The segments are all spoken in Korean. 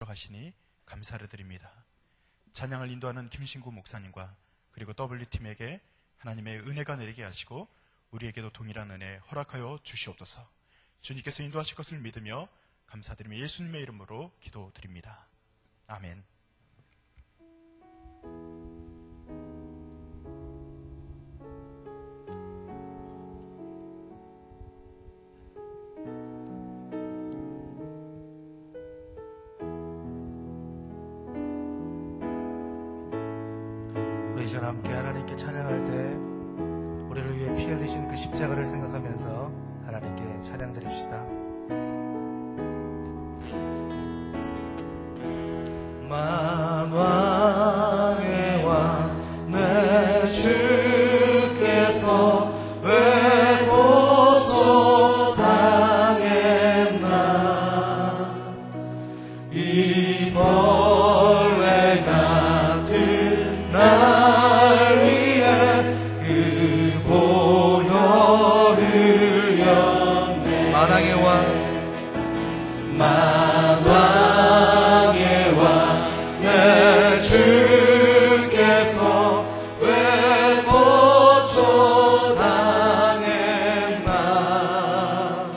가시니 감사를 드립니다. 찬양을 인도하는 김신구 목사님과 그리고 W팀에게 하나님의 은혜가 내리게 하시고 우리에게도 동일한 은혜 허락하여 주시옵소서. 주님께서 인도하실 것을 믿으며 감사드리며 예수님의 이름으로 기도드립니다. 아멘. 우리 이제 함께 하나님께 찬양할 때 우리를 위해 피 흘리신 그 십자가를 생각하면서 하나님께 찬양 드립시다. 만왕의 왕 내 주께서 왜 고초당했나 이 벌레 같은 날 위해 그 보혈 흘렸네. 만왕의 왕 내 주께서 왜 고초당했나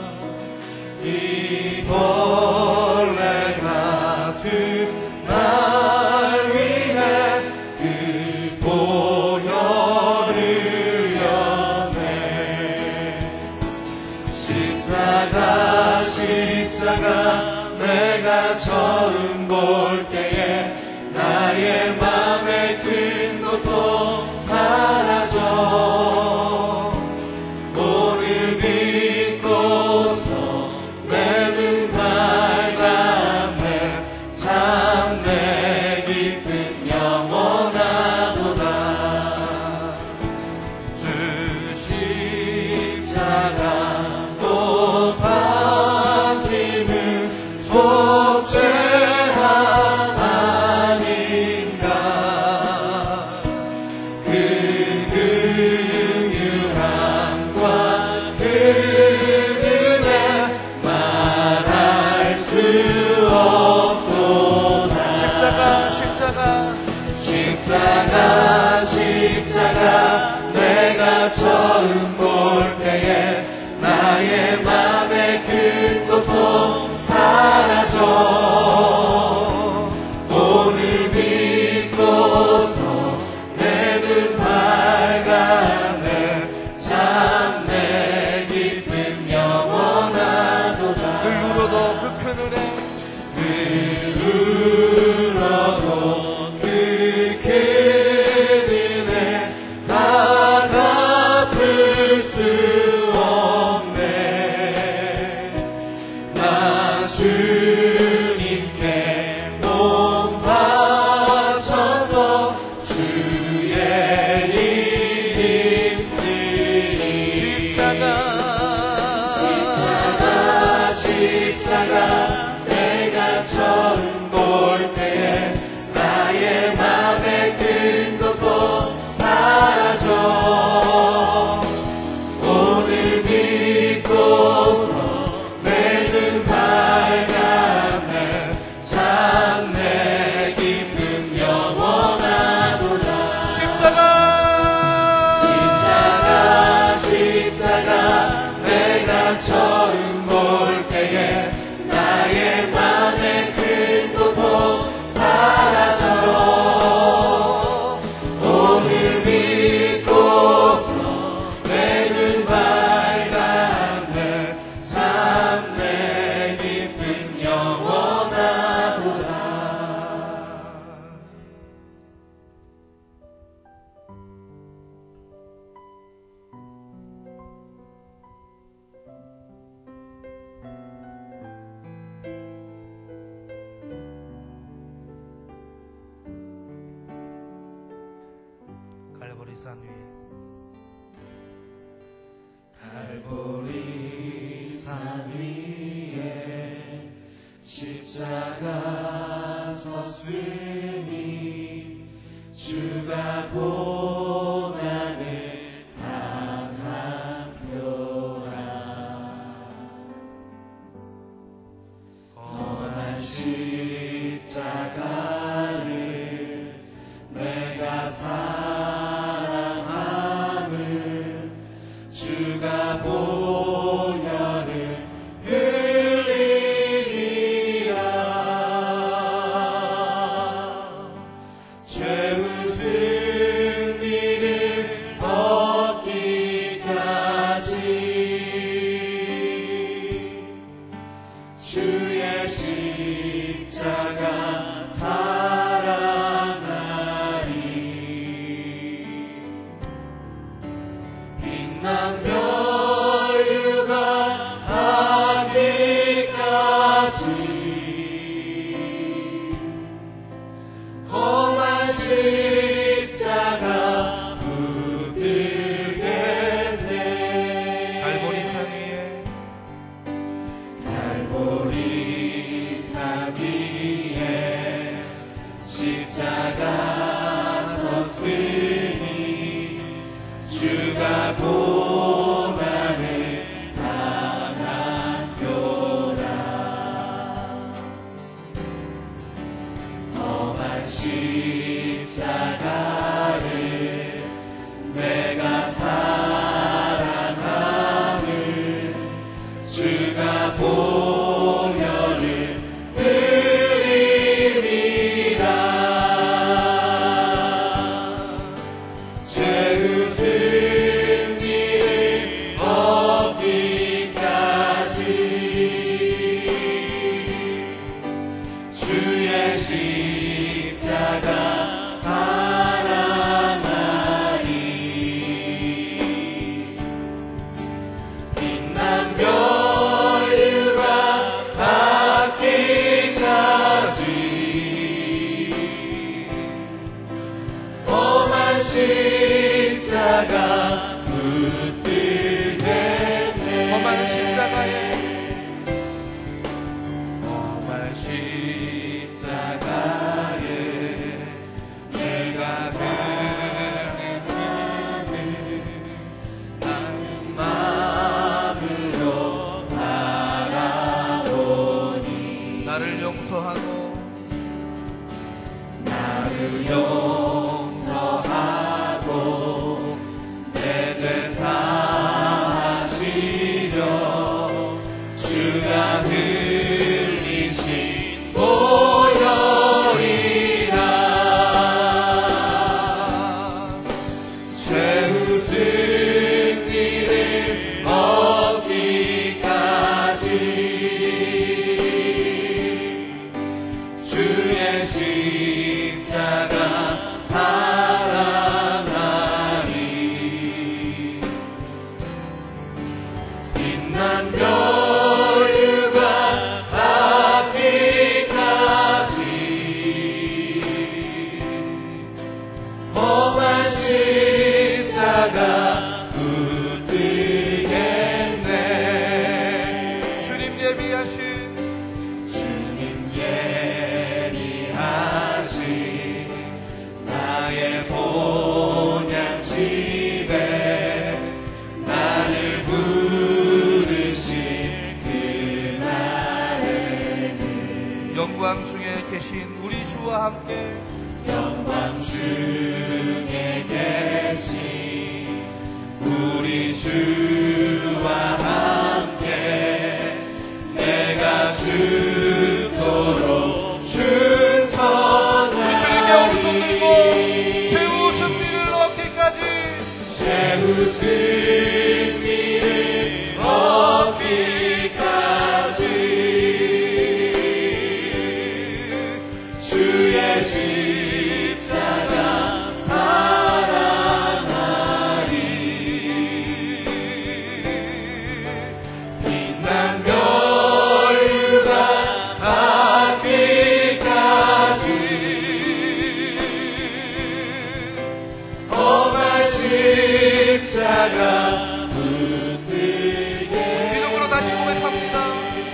이 벌레 같은 날 위해 그 보혈 흘렸네. 십자가 내가 처음 볼 때에 나의 맘에 큰 고통 사라져. 오늘 믿고서 내 눈 밝았네. 참 내 기쁨 영원하도다. 주 십자가 못 박힘은 속죄함 십자가 내가 처음 볼 때에 나의 맘에 큰 고통 사라져. 오늘 믿고서 내 눈 밝았네. 참 내 기쁨 영원하도다. 늘 울어도 그 큰 은혜 늘 울어도 주님께 몸 바쳐서 주의 일 힘쓰리. 십자가 내가 처음 볼 때에 나의 맘에 큰 고통 사라져. 오늘 믿고서 내 눈 밝았네. 참 내 기쁨 영원하도다. 십자가 내가 처음 볼 때에 나의 맘에 큰 고통 사라져. 오늘 믿고서 내 눈 밝았네. 참 내 기쁨 영원하도다. 갈보리 산 위에 갈보리 산 위에 십자가 섰으니 주가 고난을 당한 표라. 험한 시 십자가를 내가 사랑함은 주가 보혈을 흘리리라. 죄의 승리를 얻기까지 주의 십자가 사랑하리. 빛난 멸류관 하기까지 험한 십자가 붙들겠네. 갈보리 산 위에 갈보리 산 위에 십자가 섰으니 주가 고난을 당하였도다. 험한 십자가를 내가 사랑함은 주가 보혈을 흘리리라. 죄의 승리를 얻기까지 주의 십자가 사랑하리. 빛난 멸류관 닿기까지 험한 십자가 붙들겠네. 험한 십자가에 험한 십자가에 내가 흘리는 나는 마음으로 바라보니 나를 용서하고 나를 용서하고 내 죄 사하시려 주가 흘리신 보혈이라. 죄의 승리를 얻기까지 주의 십자가 사랑하리. 빛난 멸류관 닿기까지 험한 십자가 붙들겠네. 주님 예비하신 주님 예비하신 나의 본향 집에 나를 부르신 그날에는 영광 중에 계신 우리 주와 함께 영광 중에 계신 우리 주와 함께 내가 죽도록 충성하리. 우리 주님께 오른손 들고 최후 승리를 얻기까지 최후 승리를 얻기까지 주의 십자가 사랑하리. 빛난 멸류관 닿기까지 험한 십자가 붙들게. 믿음으로 다시 고백합니다.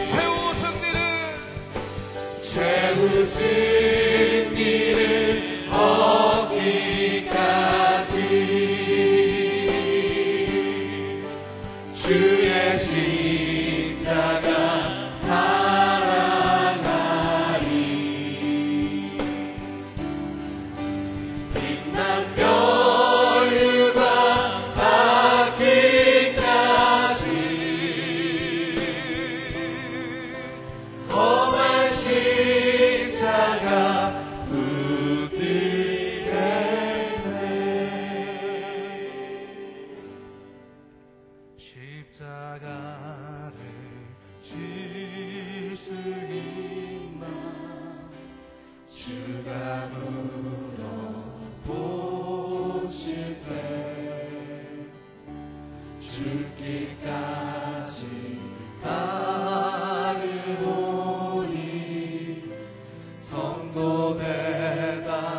최후 승리를 최후 승리를 얻기까지 주의 십자가 사랑하리. 주가 물어보실 때 죽기까지 따르오니 성도 대답하였다.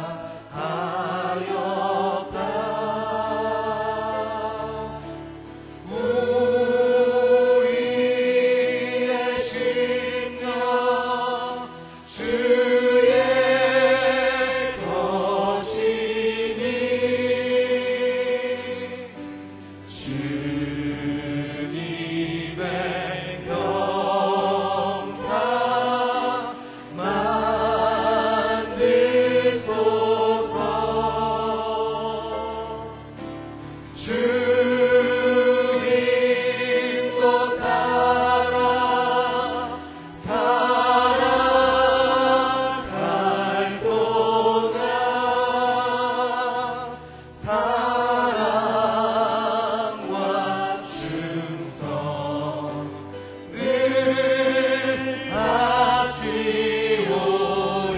우리의 심령 주의 것이니 주님의 영상 만드소서. 주님도 따라 살아갈 동안 사랑과 충성을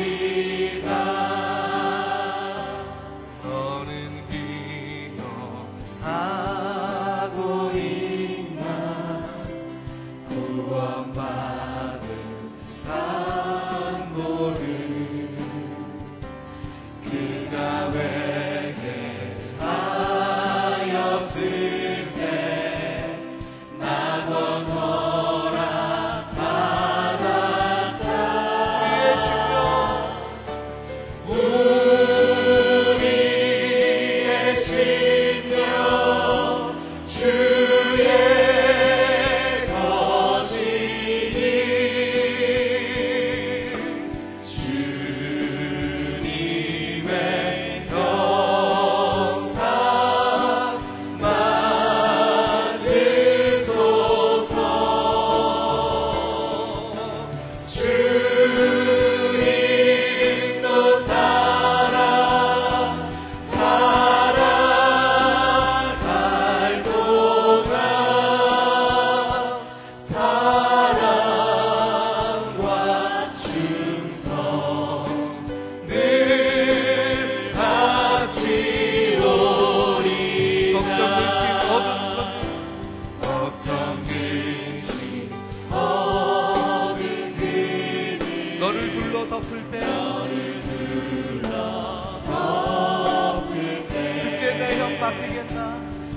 하시오리다. 너는 기억하고 있나 구원받은 담보를 그가 회개하였을 때 낙원 허락받았다. 우리의 심령 주의 것이니 주님의 영상 만드소서. 주님도 따라 살아갈 동안 사랑과 충성을 하시오리. 걱정 근심 얻은 그는 너를 둘러 덮을 때 주께 내 형 맡기겠나.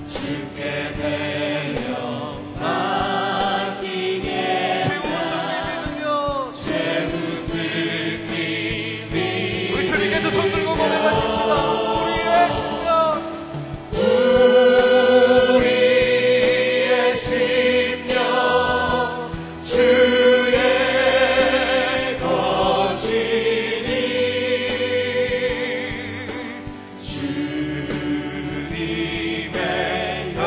주께 내려 맡기게 최우승 믿으며 최우승 믿으며 우리 주님께도 손 들고 고백하십시다. 우리의 심령 우리의 심령 주의 것이니 주님의 영상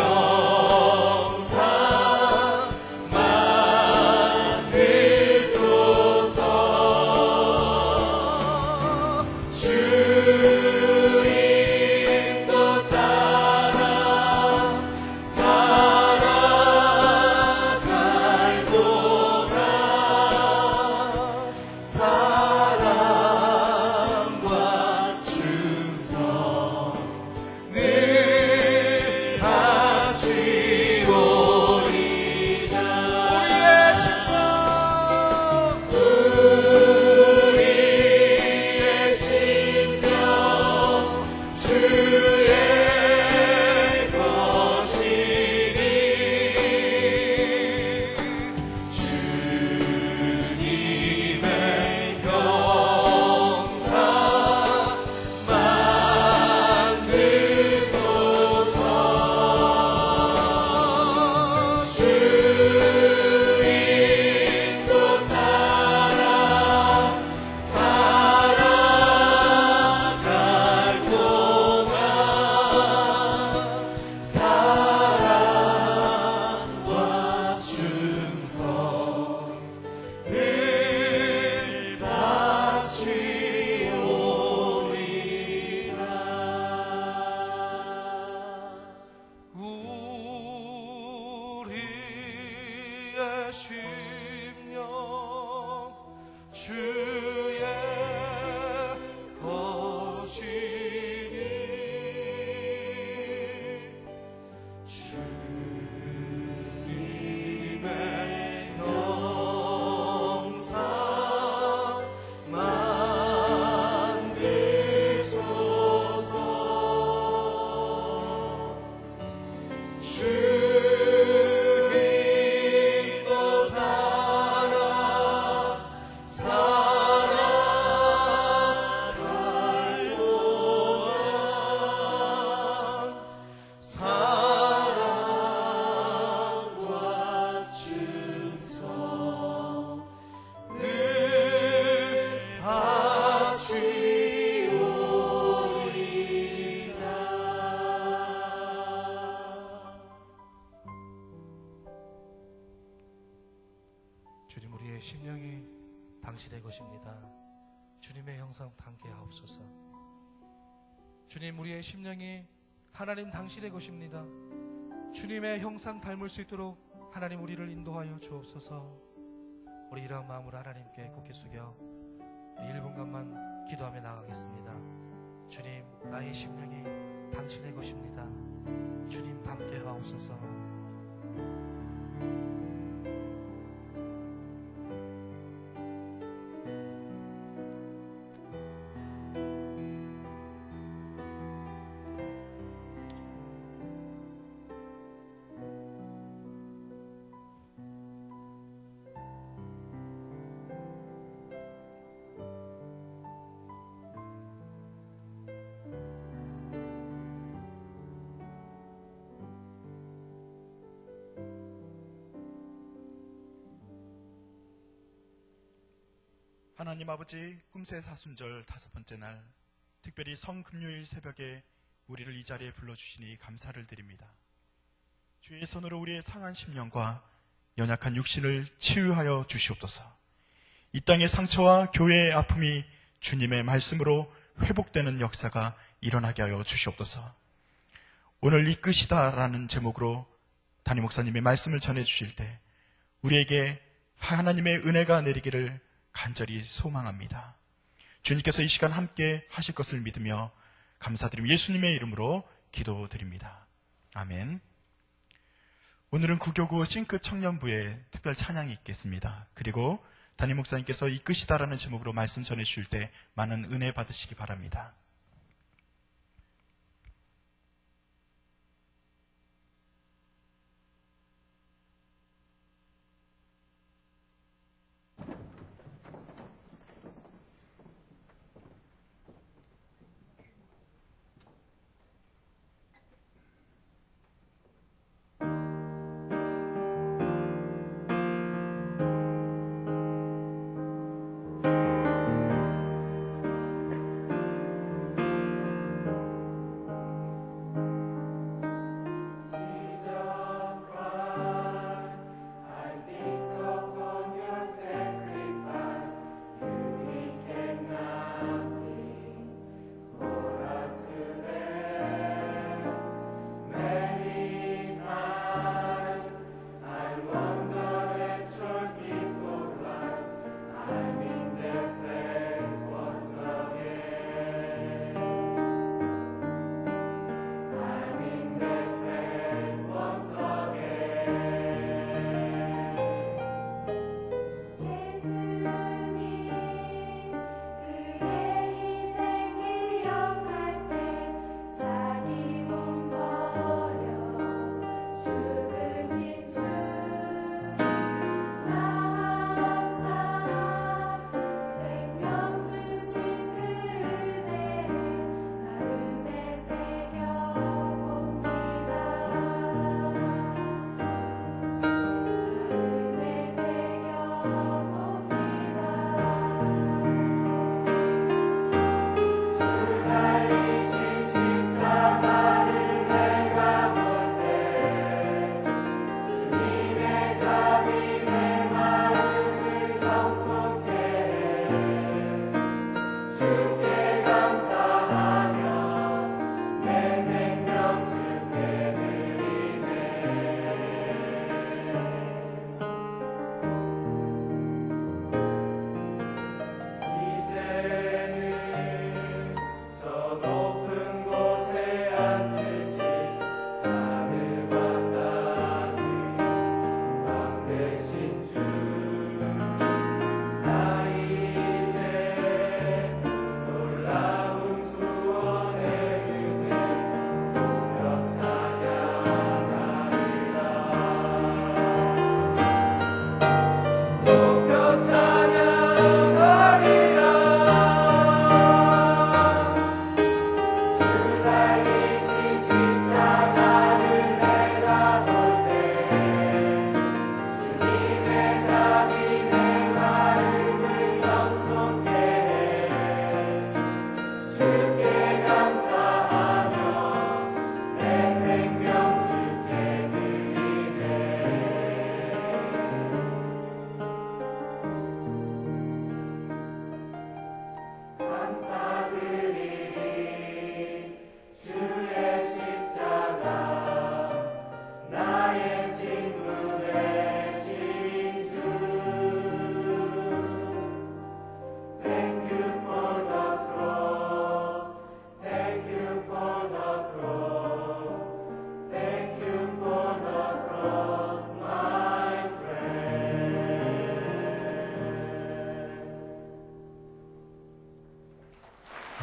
심령이 당신의 것입니다. 주님의 형상 담게 하옵소서. 주님, 우리의 심령이 하나님 당신의 것입니다. 주님의 형상 닮을 수 있도록 하나님 우리를 인도하여 주옵소서. 우리 이러한 마음으로 하나님께 굳게 숙여 1분간만 기도하며 나가겠습니다. 주님, 나의 심령이 당신의 것입니다. 주님 담게 하옵소서. 하나님 아버지, 꿈새 사순절 5번째 날, 특별히 성금요일 새벽에 우리를 이 자리에 불러주시니 감사를 드립니다. 주의 손으로 우리의 상한 심령과 연약한 육신을 치유하여 주시옵소서. 이 땅의 상처와 교회의 아픔이 주님의 말씀으로 회복되는 역사가 일어나게 하여 주시옵소서. 오늘 이 끝이다라는 제목으로 담임 목사님의 말씀을 전해주실 때 우리에게 하나님의 은혜가 내리기를 간절히 소망합니다. 주님께서 이 시간 함께 하실 것을 믿으며 감사드리며 예수님의 이름으로 기도드립니다. 아멘. 오늘은 구교구 싱크 청년부에 특별 찬양이 있겠습니다. 그리고 담임 목사님께서 이 끝이다라는 제목으로 말씀 전해주실 때 많은 은혜 받으시기 바랍니다.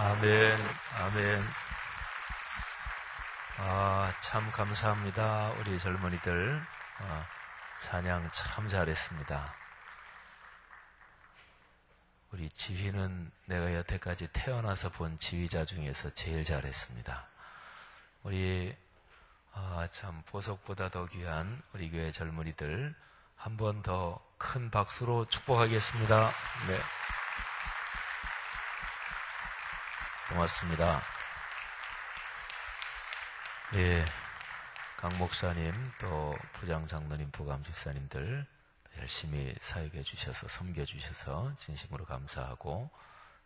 아멘, 아멘. 참 감사합니다. 우리 젊은이들 찬양 참 잘했습니다. 우리 지휘는 내가 여태까지 태어나서 본 지휘자 중에서 제일 잘했습니다. 우리 참 보석보다 더 귀한 우리 교회 젊은이들 한 번 더 큰 박수로 축복하겠습니다. 네. 고맙습니다. 예, 강 목사님, 또 부장 장로님, 부감 집사님들 열심히 사역해 주셔서, 섬겨 주셔서 진심으로 감사하고,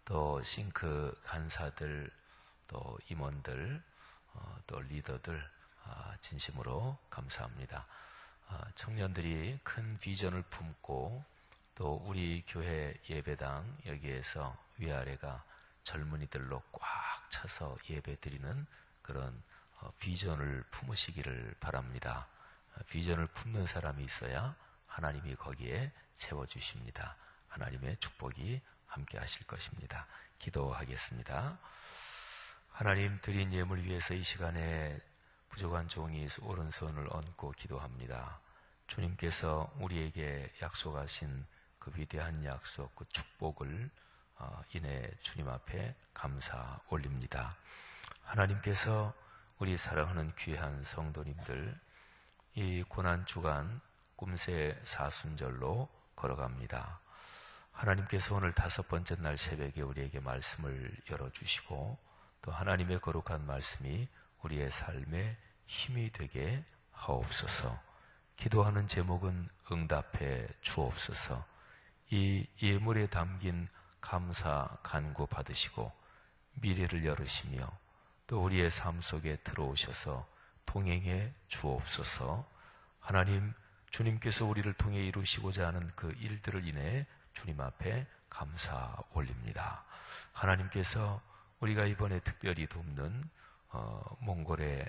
또 싱크 간사들, 또 임원들, 또 리더들 진심으로 감사합니다. 청년들이 큰 비전을 품고 또 우리 교회 예배당 여기에서 위아래가 젊은이들로 꽉 차서 예배드리는 그런 비전을 품으시기를 바랍니다. 비전을 품는 사람이 있어야 하나님이 거기에 채워주십니다. 하나님의 축복이 함께 하실 것입니다. 기도하겠습니다. 하나님, 드린 예물 위해서 이 시간에 부족한 종이 오른손을 얹고 기도합니다. 주님께서 우리에게 약속하신 그 위대한 약속, 그 축복을 인해 주님 앞에 감사 올립니다. 하나님께서 우리 사랑하는 귀한 성도님들 이 고난주간 꿈새 사순절로 걸어갑니다. 하나님께서 오늘 5번째 날 새벽에 우리에게 말씀을 열어주시고 또 하나님의 거룩한 말씀이 우리의 삶에 힘이 되게 하옵소서. 기도하는 제목은 응답해 주옵소서. 이 예물에 담긴 감사 간구 받으시고 미래를 열으시며 또 우리의 삶 속에 들어오셔서 동행해 주옵소서. 하나님, 주님께서 우리를 통해 이루시고자 하는 그 일들을 인해 주님 앞에 감사 올립니다. 하나님께서 우리가 이번에 특별히 돕는 몽골의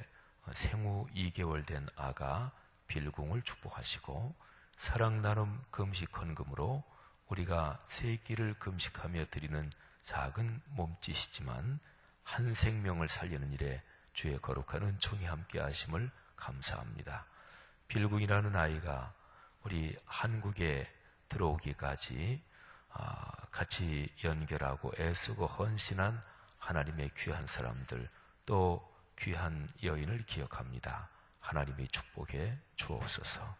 생후 2개월 된 아가 빌궁을 축복하시고 사랑 나눔 금식 헌금으로 우리가 세 끼를 금식하며 드리는 작은 몸짓이지만 한 생명을 살리는 일에 주의 거룩한 은총이 함께 하심을 감사합니다. 빌궁이라는 아이가 우리 한국에 들어오기까지 같이 연결하고 애쓰고 헌신한 하나님의 귀한 사람들 또 귀한 여인을 기억합니다. 하나님이 축복해 주옵소서.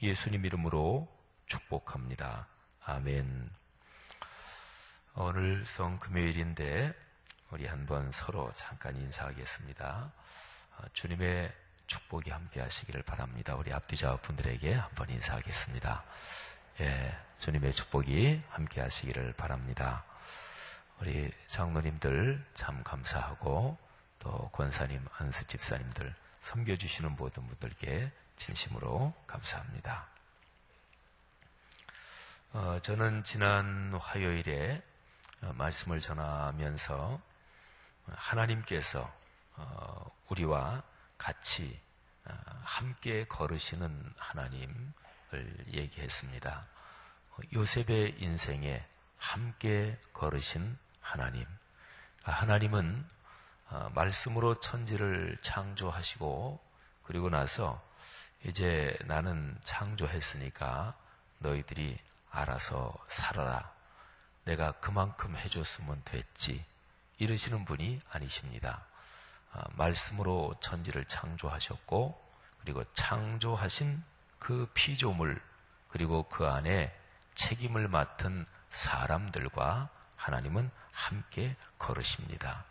예수님 이름으로 축복합니다. 아멘. 오늘 성금요일인데 우리 한번 서로 잠깐 인사하겠습니다. 주님의 축복이 함께 하시기를 바랍니다. 우리 앞뒤좌우 분들에게 한번 인사하겠습니다. 예, 주님의 축복이 함께 하시기를 바랍니다. 우리 장로님들 참 감사하고 또 권사님, 안수 집사님들 섬겨주시는 모든 분들께 진심으로 감사합니다. 저는 지난 화요일에 말씀을 전하면서 하나님께서 우리와 같이 함께 걸으시는 하나님을 얘기했습니다. 요셉의 인생에 함께 걸으신 하나님. 하나님은 말씀으로 천지를 창조하시고 그리고 나서 이제 나는 창조했으니까 너희들이 알아서 살아라. 내가 그만큼 해줬으면 됐지. 이러시는 분이 아니십니다. 말씀으로 천지를 창조하셨고 그리고 창조하신 그 피조물 그리고 그 안에 책임을 맡은 사람들과 하나님은 함께 걸으십니다.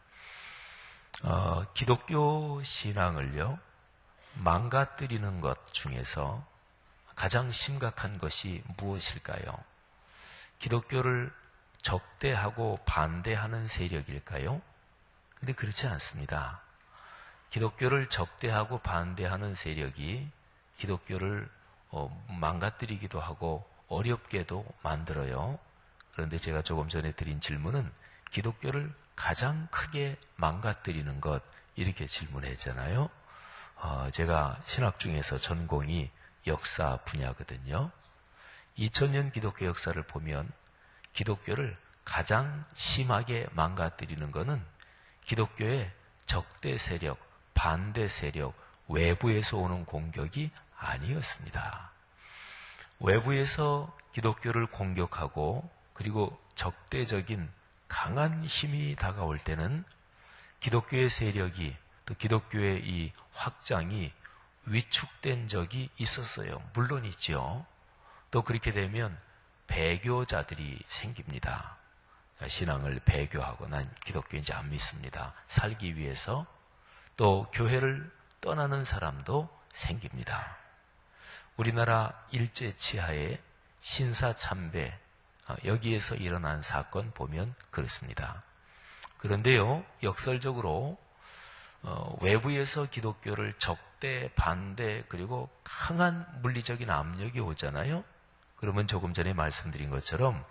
기독교 신앙을요 망가뜨리는 것 중에서 가장 심각한 것이 무엇일까요? 기독교를 적대하고 반대하는 세력일까요? 근데 그렇지 않습니다. 기독교를 적대하고 반대하는 세력이 기독교를 망가뜨리기도 하고 어렵게도 만들어요. 그런데 제가 조금 전에 드린 질문은 기독교를 가장 크게 망가뜨리는 것 이렇게 질문했잖아요. 제가 신학 중에서 전공이 역사 분야거든요. 2000년 기독교 역사를 보면 기독교를 가장 심하게 망가뜨리는 것은 기독교의 적대 세력, 반대 세력, 외부에서 오는 공격이 아니었습니다. 외부에서 기독교를 공격하고 그리고 적대적인 강한 힘이 다가올 때는 기독교의 세력이 또 기독교의 이 확장이 위축된 적이 있었어요. 물론 있죠. 또 그렇게 되면 배교자들이 생깁니다. 신앙을 배교하고 난 기독교인지 안 믿습니다. 살기 위해서 또 교회를 떠나는 사람도 생깁니다. 우리나라 일제 치하의 신사참배 여기에서 일어난 사건 보면 그렇습니다. 그런데요, 역설적으로 외부에서 기독교를 적대, 반대 그리고 강한 물리적인 압력이 오잖아요. 그러면 조금 전에 말씀드린 것처럼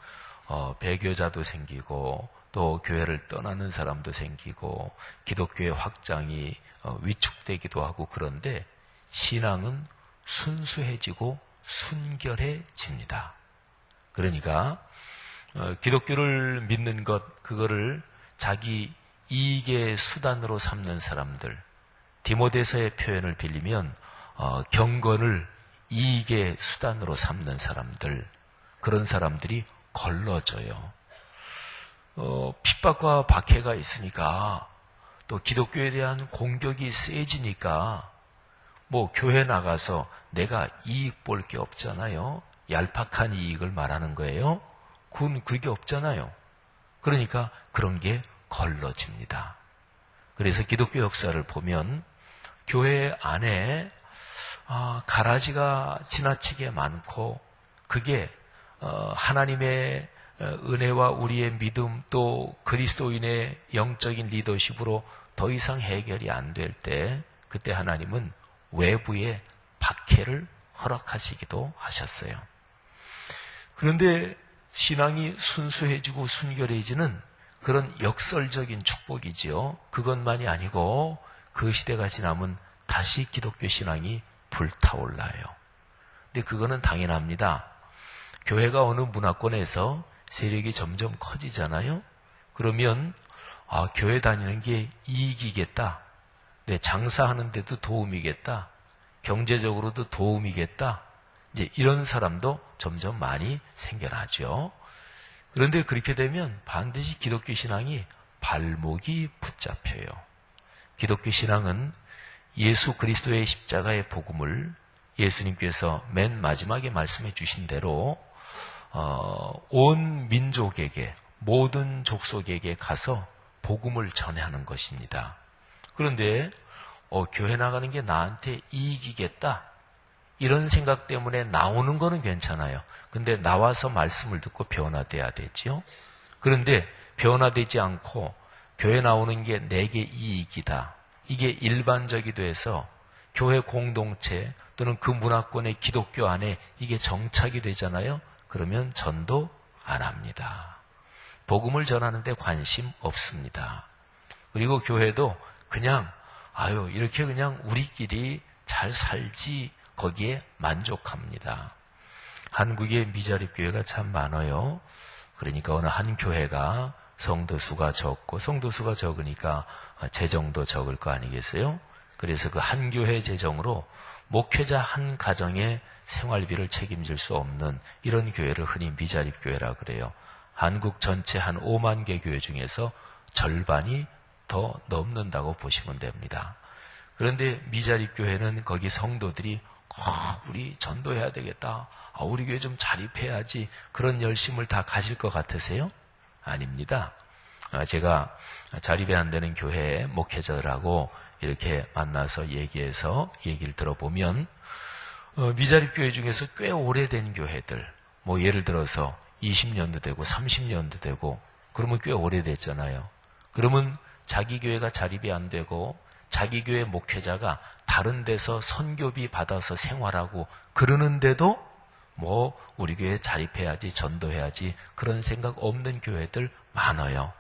배교자도 생기고 또 교회를 떠나는 사람도 생기고 기독교의 확장이 위축되기도 하고 그런데 신앙은 순수해지고 순결해집니다. 그러니까 기독교를 믿는 것 그거를 자기 이익의 수단으로 삼는 사람들 디모데서의 표현을 빌리면 경건을 이익의 수단으로 삼는 사람들 그런 사람들이 걸러져요. 핍박과 박해가 있으니까 또 기독교에 대한 공격이 세지니까 뭐 교회 나가서 내가 이익 볼 게 없잖아요. 얄팍한 이익을 말하는 거예요. 그건 그게 없잖아요. 그러니까 그런 게 걸러집니다. 그래서 기독교 역사를 보면 교회 안에 가라지가 지나치게 많고 그게 하나님의 은혜와 우리의 믿음 또 그리스도인의 영적인 리더십으로 더 이상 해결이 안 될 때 그때 하나님은 외부의 박해를 허락하시기도 하셨어요. 그런데 신앙이 순수해지고 순결해지는 그런 역설적인 축복이지요. 그것만이 아니고 그 시대가 지나면 다시 기독교 신앙이 불타올라요. 근데 그거는 당연합니다. 교회가 어느 문화권에서 세력이 점점 커지잖아요. 그러면 교회 다니는 게 이익이겠다. 네, 장사하는 데도 도움이겠다. 경제적으로도 도움이겠다. 이제 이런 사람도 점점 많이 생겨나죠. 그런데 그렇게 되면 반드시 기독교 신앙이 발목이 붙잡혀요. 기독교 신앙은 예수 그리스도의 십자가의 복음을 예수님께서 맨 마지막에 말씀해 주신 대로 온 민족에게 모든 족속에게 가서 복음을 전하는 것입니다. 그런데 교회 나가는 게 나한테 이익이겠다 이런 생각 때문에 나오는 거는 괜찮아요. 근데 나와서 말씀을 듣고 변화돼야 되지요. 그런데 변화되지 않고 교회 나오는 게 내게 이익이다. 이게 일반적이 돼서 교회 공동체 또는 그 문화권의 기독교 안에 이게 정착이 되잖아요. 그러면 전도 안 합니다. 복음을 전하는데 관심 없습니다. 그리고 교회도 그냥 이렇게 그냥 우리끼리 잘 살지 거기에 만족합니다. 한국에 미자립 교회가 참 많아요. 그러니까 어느 한 교회가 성도 수가 적고 성도 수가 적으니까 재정도 적을 거 아니겠어요? 그래서 그 한 교회 재정으로 목회자 한 가정의 생활비를 책임질 수 없는 이런 교회를 흔히 미자립 교회라 그래요. 한국 전체 한 5만 개 교회 중에서 절반이 더 넘는다고 보시면 됩니다. 그런데 미자립 교회는 거기 성도들이 우리 전도해야 되겠다. 우리 교회 좀 자립해야지. 그런 열심을 다 가질 것 같으세요? 아닙니다. 제가 자립이 안 되는 교회 목회자들하고 이렇게 만나서 얘기를 들어보면 미자립 교회 중에서 꽤 오래된 교회들 예를 들어서 20년도 되고 30년도 되고 그러면 꽤 오래됐잖아요. 그러면 자기 교회가 자립이 안 되고 자기 교회 목회자가 다른 데서 선교비 받아서 생활하고 그러는데도 우리 교회 자립해야지 전도해야지 그런 생각 없는 교회들 많아요.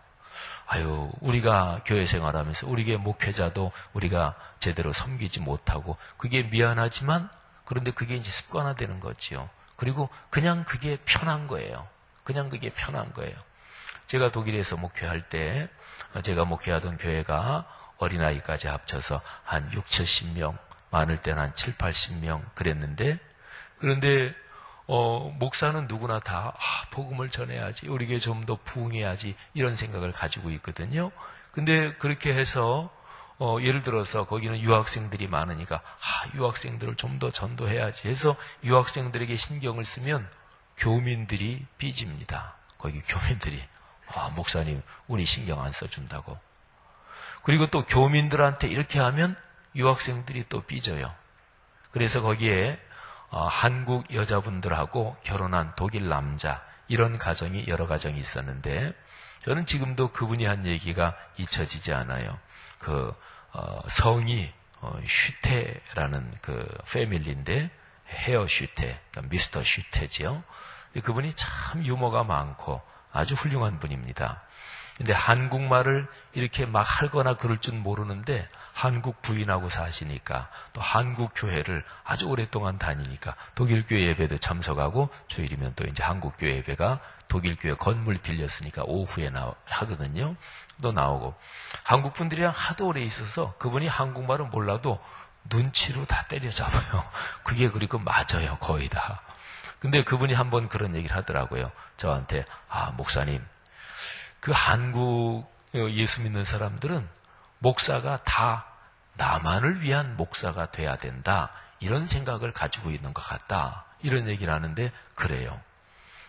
우리가 교회 생활하면서 우리 교회 목회자도 우리가 제대로 섬기지 못하고 그게 미안하지만 그런데 그게 이제 습관화되는 거지요. 그리고 그냥 그게 편한 거예요. 제가 독일에서 목회할 때 제가 목회하던 교회가 어린아이까지 합쳐서 한 6, 70명, 많을 때는 한 7, 80명 그랬는데, 그런데 목사는 누구나 다 복음을 전해야지, 우리 교회 좀 더 부흥해야지 이런 생각을 가지고 있거든요. 근데 그렇게 해서 예를 들어서 거기는 유학생들이 많으니까 유학생들을 좀 더 전도해야지 해서 유학생들에게 신경을 쓰면 교민들이 삐집니다. 거기 교민들이 목사님 우리 신경 안 써준다고. 그리고 또 교민들한테 이렇게 하면 유학생들이 또 삐져요. 그래서 거기에 한국 여자분들하고 결혼한 독일 남자, 이런 가정이 여러 가정이 있었는데, 저는 지금도 그분이 한 얘기가 잊혀지지 않아요. 성이 슈테라는 패밀리인데, 헤어 슈테, 그러니까 미스터 슈테지요. 그분이 참 유머가 많고 아주 훌륭한 분입니다. 근데 한국말을 이렇게 막 하거나 그럴 줄 모르는데, 한국 부인하고 사시니까, 또 한국 교회를 아주 오랫동안 다니니까 독일 교회 예배도 참석하고, 주일이면 또 이제 한국 교회 예배가 독일 교회 건물 빌렸으니까 오후에 하거든요. 또 나오고, 한국 분들이랑 하도 오래 있어서 그분이 한국말은 몰라도 눈치로 다 때려잡아요. 그게 그리고 맞아요, 거의 다. 근데 그분이 한번 그런 얘기를 하더라고요. 저한테, 목사님, 한국 예수 믿는 사람들은 목사가 다 나만을 위한 목사가 돼야 된다, 이런 생각을 가지고 있는 것 같다, 이런 얘기를 하는데, 그래요.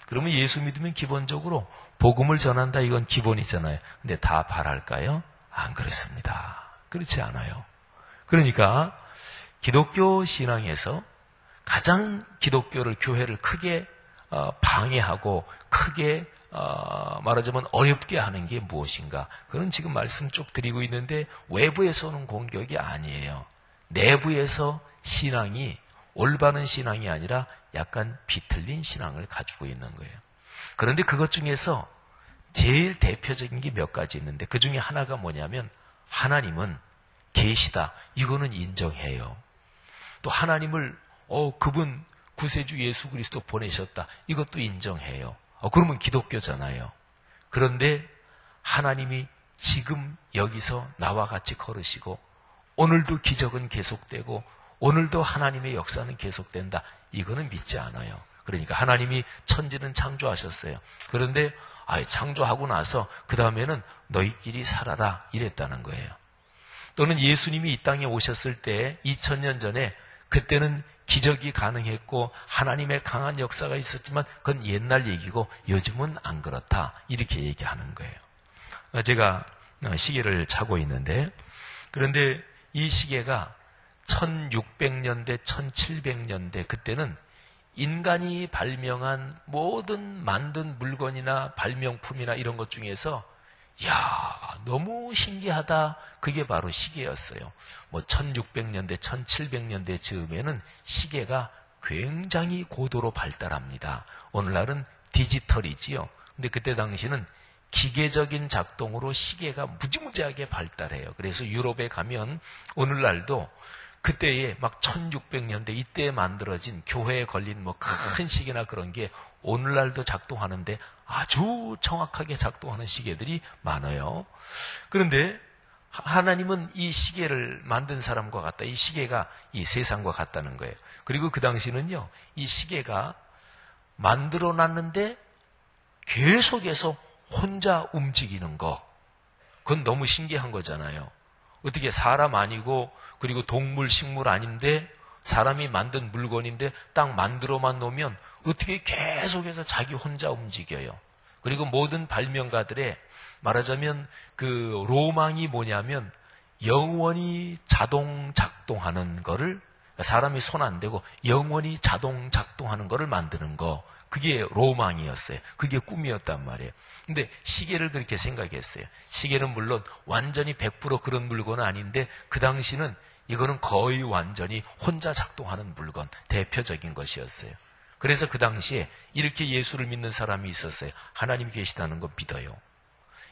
그러면 예수 믿으면 기본적으로 복음을 전한다, 이건 기본이잖아요. 근데 다 바랄까요? 안 그렇습니다. 그렇지 않아요. 그러니까 기독교 신앙에서 가장 기독교를, 교회를 크게 방해하고 크게 말하자면 어렵게 하는 게 무엇인가? 그건 지금 말씀 쭉 드리고 있는데, 외부에서 오는 공격이 아니에요. 내부에서 신앙이 올바른 신앙이 아니라 약간 비틀린 신앙을 가지고 있는 거예요. 그런데 그것 중에서 제일 대표적인 게 몇 가지 있는데, 그 중에 하나가 뭐냐면, 하나님은 계시다, 이거는 인정해요. 또 하나님을 그분 구세주 예수 그리스도 보내셨다, 이것도 인정해요. 그러면 기독교잖아요. 그런데 하나님이 지금 여기서 나와 같이 걸으시고, 오늘도 기적은 계속되고, 오늘도 하나님의 역사는 계속된다, 이거는 믿지 않아요. 그러니까 하나님이 천지는 창조하셨어요. 그런데 창조하고 나서 그 다음에는 너희끼리 살아라, 이랬다는 거예요. 또는 예수님이 이 땅에 오셨을 때 2000년 전에, 그때는 기적이 가능했고 하나님의 강한 역사가 있었지만 그건 옛날 얘기고 요즘은 안 그렇다, 이렇게 얘기하는 거예요. 제가 시계를 차고 있는데, 그런데 이 시계가 1600년대, 1700년대, 그때는 인간이 발명한 모든 만든 물건이나 발명품이나 이런 것 중에서 너무 신기하다, 그게 바로 시계였어요. 1600년대, 1700년대 즈음에는 시계가 굉장히 고도로 발달합니다. 오늘날은 디지털이지요. 근데 그때 당시는 기계적인 작동으로 시계가 무지무지하게 발달해요. 그래서 유럽에 가면 오늘날도 그때에 막 1600년대 이때에 만들어진 교회에 걸린 큰 시계나 그런 게 오늘날도 작동하는데 아주 정확하게 작동하는 시계들이 많아요. 그런데 하나님은 이 시계를 만든 사람과 같다, 이 시계가 이 세상과 같다는 거예요. 그리고 그 당시는요, 이 시계가 만들어놨는데 계속해서 혼자 움직이는 거, 그건 너무 신기한 거잖아요. 어떻게 사람 아니고, 그리고 동물, 식물 아닌데 사람이 만든 물건인데 딱 만들어만 놓으면 어떻게 계속해서 자기 혼자 움직여요. 그리고 모든 발명가들의 말하자면 그 로망이 뭐냐면, 영원히 자동 작동하는 거를, 사람이 손 안 대고 영원히 자동 작동하는 거를 만드는 거, 그게 로망이었어요. 그게 꿈이었단 말이에요. 근데 시계를 그렇게 생각했어요. 시계는 물론 완전히 100% 그런 물건은 아닌데, 그 당시는 이거는 거의 완전히 혼자 작동하는 물건, 대표적인 것이었어요. 그래서 그 당시에 이렇게 예수를 믿는 사람이 있었어요. 하나님이 계시다는 거 믿어요.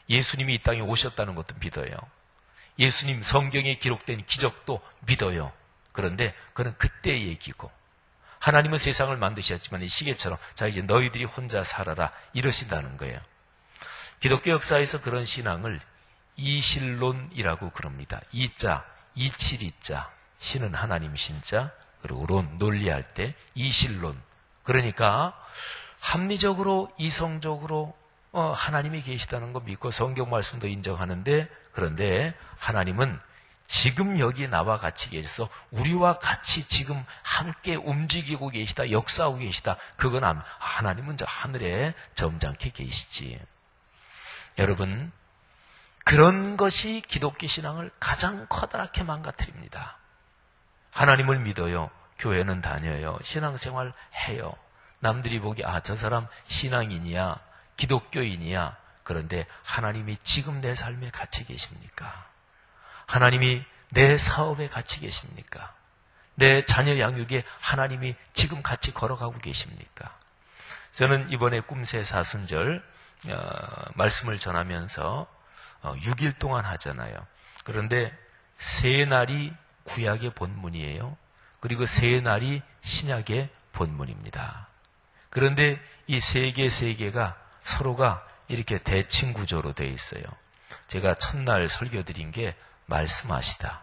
예수님이 이 땅에 오셨다는 것도 믿어요. 예수님 성경에 기록된 기적도 믿어요. 그런데 그건 그때의 얘기고, 하나님은 세상을 만드셨지만 이 시계처럼 자 이제 너희들이 혼자 살아라, 이러신다는 거예요. 기독교 역사에서 그런 신앙을 이실론이라고 그럽니다. 이자, 이칠이자, 신은 하나님 신자, 그리고 론, 논리할 때 이실론. 그러니까 합리적으로, 이성적으로 하나님이 계시다는 거 믿고 성경 말씀도 인정하는데, 그런데 하나님은 지금 여기 나와 같이 계셔서 우리와 같이 지금 함께 움직이고 계시다, 역사하고 계시다. 그건 하나님은 저 하늘에 점잖게 계시지. 여러분, 그런 것이 기독교 신앙을 가장 커다랗게 망가뜨립니다. 하나님을 믿어요. 교회는 다녀요. 신앙생활 해요. 남들이 보기 저 사람 신앙인이야, 기독교인이야. 그런데 하나님이 지금 내 삶에 같이 계십니까? 하나님이 내 사업에 같이 계십니까? 내 자녀 양육에 하나님이 지금 같이 걸어가고 계십니까? 저는 이번에 꿈새 사순절 말씀을 전하면서 6일 동안 하잖아요. 그런데 3날이 구약의 본문이에요. 그리고 3날이 신약의 본문입니다. 그런데 이 세 개가 서로가 이렇게 대칭 구조로 되어 있어요. 제가 첫날 설교 드린 게 말씀하시다.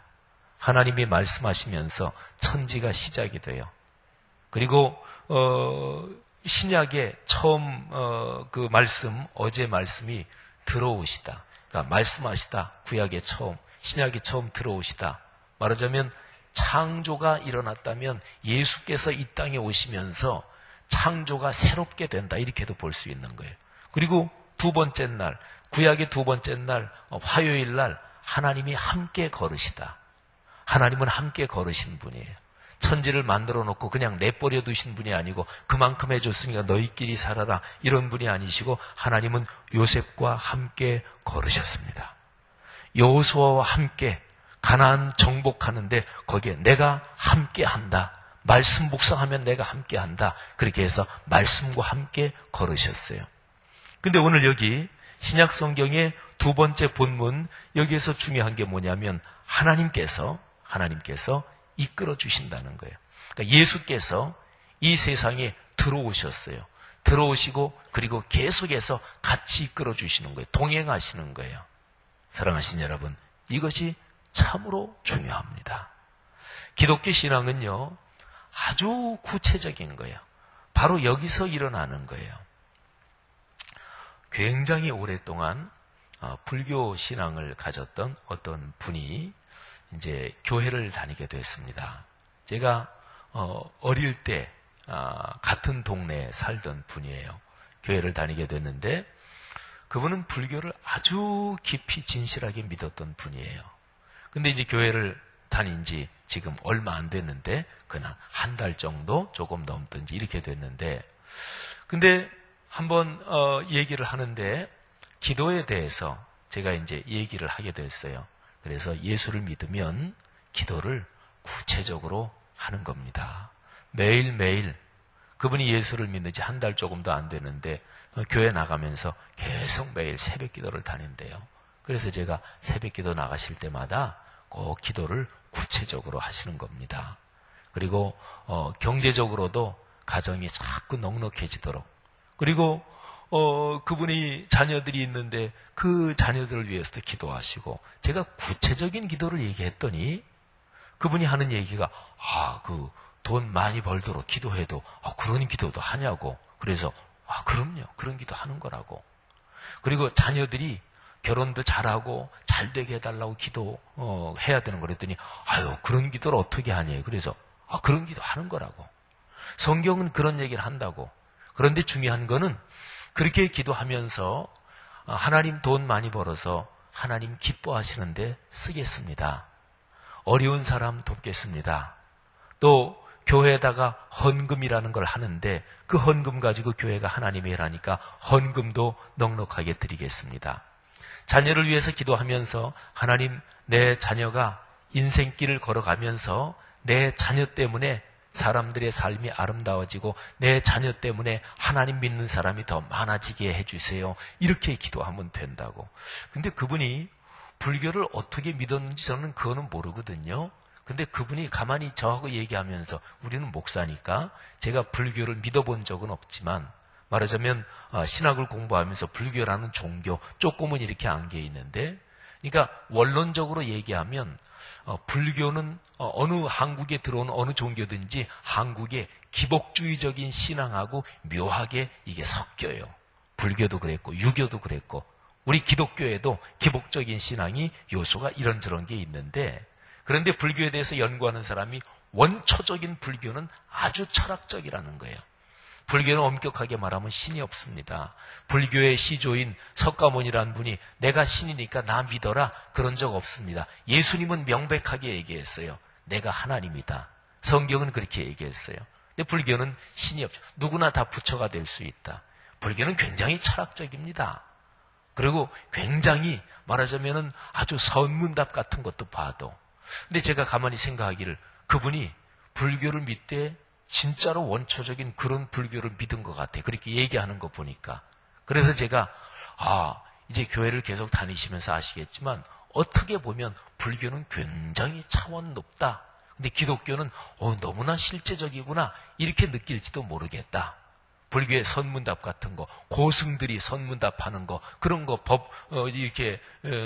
하나님이 말씀하시면서 천지가 시작이 돼요. 그리고 신약의 처음 그 말씀, 어제 말씀이 들어오시다. 그러니까 말씀하시다. 구약의 처음, 신약의 처음 들어오시다. 말하자면 창조가 일어났다면 예수께서 이 땅에 오시면서 창조가 새롭게 된다. 이렇게도 볼 수 있는 거예요. 그리고 두 번째 날, 구약의 두 번째 날, 화요일 날 하나님이 함께 걸으시다. 하나님은 함께 걸으신 분이에요. 천지를 만들어 놓고 그냥 내버려 두신 분이 아니고 그만큼 해줬으니까 너희끼리 살아라 이런 분이 아니시고 하나님은 요셉과 함께 걸으셨습니다. 여호수아와 함께 가나안 정복하는데 거기에 내가 함께 한다. 말씀 묵상하면 내가 함께 한다. 그렇게 해서 말씀과 함께 걸으셨어요. 근데 오늘 여기 신약 성경의 두 번째 본문 여기에서 중요한 게 뭐냐면 하나님께서 이끌어 주신다는 거예요. 그러니까 예수께서 이 세상에 들어오셨어요. 들어오시고 그리고 계속해서 같이 이끌어 주시는 거예요. 동행하시는 거예요. 사랑하신 여러분, 이것이 참으로 중요합니다. 기독교 신앙은요, 아주 구체적인 거예요. 바로 여기서 일어나는 거예요. 굉장히 오랫동안 불교 신앙을 가졌던 어떤 분이 이제 교회를 다니게 됐습니다. 제가 어릴 때 같은 동네에 살던 분이에요. 교회를 다니게 됐는데 그분은 불교를 아주 깊이 진실하게 믿었던 분이에요. 근데 이제 교회를 다닌 지 지금 얼마 안 됐는데 그냥 한 달 정도 조금 넘든지 이렇게 됐는데 근데 한번 얘기를 하는데 기도에 대해서 제가 이제 얘기를 하게 됐어요. 그래서 예수를 믿으면 기도를 구체적으로 하는 겁니다. 매일매일 그분이 예수를 믿는 지 한 달 조금도 안 되는데 교회 나가면서 계속 매일 새벽 기도를 다닌대요. 그래서 제가 새벽 기도 나가실 때마다 꼭 기도를 구체적으로 하시는 겁니다. 그리고 경제적으로도 가정이 자꾸 넉넉해지도록 그리고 그분이 자녀들이 있는데 그 자녀들을 위해서도 기도하시고 제가 구체적인 기도를 얘기했더니 그분이 하는 얘기가 그 돈 많이 벌도록 기도해도 그런 기도도 하냐고. 그래서 그럼요. 그런 기도 하는 거라고. 그리고 자녀들이 결혼도 잘하고 잘 되게 해달라고 기도해야 되는 거랬더니 그런 기도를 어떻게 하니. 그래서 그런 기도 하는 거라고. 성경은 그런 얘기를 한다고. 그런데 중요한 거는 그렇게 기도하면서 하나님 돈 많이 벌어서 하나님 기뻐하시는데 쓰겠습니다. 어려운 사람 돕겠습니다. 또 교회에다가 헌금이라는 걸 하는데 그 헌금 가지고 교회가 하나님의 일하니까 헌금도 넉넉하게 드리겠습니다. 자녀를 위해서 기도하면서 하나님 내 자녀가 인생길을 걸어가면서 내 자녀 때문에 사람들의 삶이 아름다워지고 내 자녀 때문에 하나님 믿는 사람이 더 많아지게 해주세요. 이렇게 기도하면 된다고. 근데 그분이 불교를 어떻게 믿었는지 저는 그거는 모르거든요. 근데 그분이 가만히 저하고 얘기하면서 우리는 목사니까 제가 불교를 믿어본 적은 없지만 말하자면 신학을 공부하면서 불교라는 종교 조금은 이렇게 안겨 있는데, 그러니까 원론적으로 얘기하면 불교는 어느 한국에 들어온 어느 종교든지 한국의 기복주의적인 신앙하고 묘하게 이게 섞여요. 불교도 그랬고 유교도 그랬고 우리 기독교에도 기복적인 신앙이 요소가 이런저런 게 있는데, 그런데 불교에 대해서 연구하는 사람이 원초적인 불교는 아주 철학적이라는 거예요. 불교는 엄격하게 말하면 신이 없습니다. 불교의 시조인 석가모니라는 분이 내가 신이니까 나 믿어라 그런 적 없습니다. 예수님은 명백하게 얘기했어요. 내가 하나님이다. 성경은 그렇게 얘기했어요. 근데 불교는 신이 없죠. 누구나 다 부처가 될 수 있다. 불교는 굉장히 철학적입니다. 그리고 굉장히 말하자면은 아주 선문답 같은 것도 봐도. 근데 제가 가만히 생각하기를 그분이 불교를 믿되 진짜로 원초적인 그런 불교를 믿은 것 같아요. 그렇게 얘기하는 거 보니까. 그래서 제가 이제 교회를 계속 다니시면서 아시겠지만 어떻게 보면 불교는 굉장히 차원 높다. 근데 기독교는 너무나 실제적이구나 이렇게 느낄지도 모르겠다. 불교의 선문답 같은 거, 고승들이 선문답하는 거, 그런 거 이렇게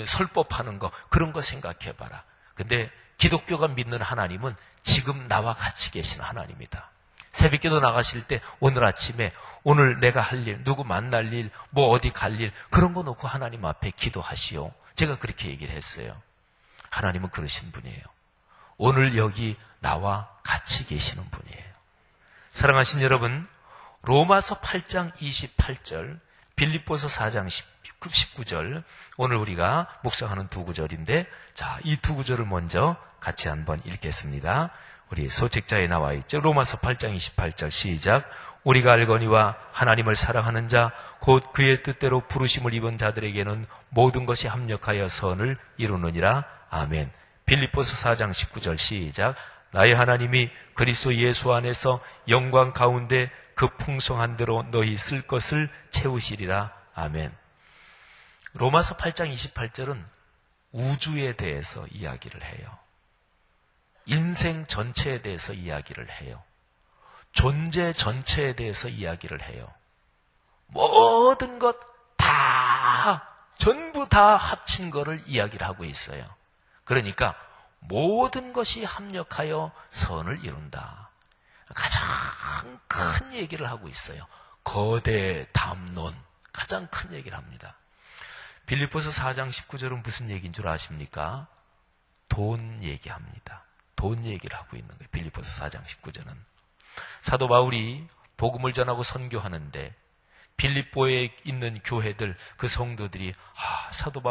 설법하는 거, 그런 거 생각해봐라. 근데 기독교가 믿는 하나님은 지금 나와 같이 계신 하나님이다. 새벽기도 나가실 때 오늘 아침에 오늘 내가 할 일, 누구 만날 일, 뭐 어디 갈 일, 그런 거 놓고 하나님 앞에 기도하시오. 제가 그렇게 얘기를 했어요. 하나님은 그러신 분이에요. 오늘 여기 나와 같이 계시는 분이에요. 사랑하신 여러분, 로마서 8장 28절, 빌립보서 4장 19절, 오늘 우리가 묵상하는 두 구절인데, 자, 이 두 구절을 먼저 같이 한번 읽겠습니다. 우리 소책자에 나와 있죠. 로마서 8장 28절 시작. 우리가 알거니와 하나님을 사랑하는 자, 곧 그의 뜻대로 부르심을 입은 자들에게는 모든 것이 합력하여 선을 이루느니라. 아멘. 빌립보서 4장 19절 시작. 나의 하나님이 그리스도 예수 안에서 영광 가운데 그 풍성한 대로 너희 쓸 것을 채우시리라. 아멘. 로마서 8장 28절은 우주에 대해서 이야기를 해요. 인생 전체에 대해서 이야기를 해요. 존재 전체에 대해서 이야기를 해요. 모든 것 다, 전부 다 합친 거를 이야기를 하고 있어요. 그러니까 모든 것이 합력하여 선을 이룬다. 가장 큰 얘기를 하고 있어요. 거대 담론, 가장 큰 얘기를 합니다. 빌립보서 4장 19절은 무슨 얘기인 줄 아십니까? 돈 얘기합니다. 돈 얘기를 하고 있는 거예요. 빌립보서 4장 19절은. 사도 바울이 복음을 전하고 선교하는데 빌립보에 있는 교회들, 그 성도들이 사도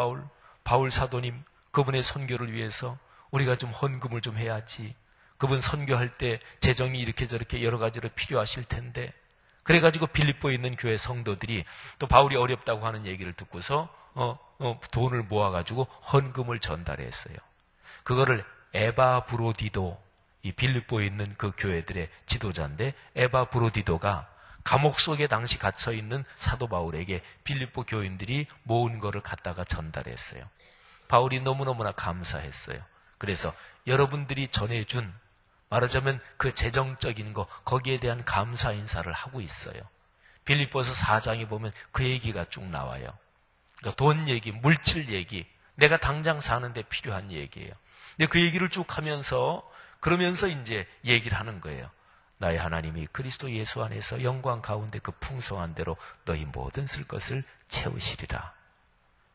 바울 사도님, 그분의 선교를 위해서 우리가 좀 헌금을 좀 해야지. 그분 선교할 때 재정이 이렇게 저렇게 여러 가지로 필요하실 텐데. 그래가지고 빌립보에 있는 교회 성도들이 또 바울이 어렵다고 하는 얘기를 듣고서 돈을 모아가지고 헌금을 전달했어요. 그거를 에바브로디도, 이 빌립보에 있는 그 교회들의 지도자인데 에바브로디도가 감옥 속에 당시 갇혀있는 사도 바울에게 빌립보 교인들이 모은 거를 갖다가 전달했어요. 바울이 너무너무나 감사했어요. 그래서 여러분들이 전해준, 말하자면 그 재정적인 거, 거기에 대한 감사 인사를 하고 있어요. 빌립보서 4장에 보면 그 얘기가 쭉 나와요. 그러니까 돈 얘기, 물질 얘기, 내가 당장 사는데 필요한 얘기예요. 근데 그 얘기를 쭉 하면서, 그러면서 이제 얘기를 하는 거예요. 나의 하나님이 그리스도 예수 안에서 영광 가운데 그 풍성한 대로 너희 모든 쓸 것을 채우시리라.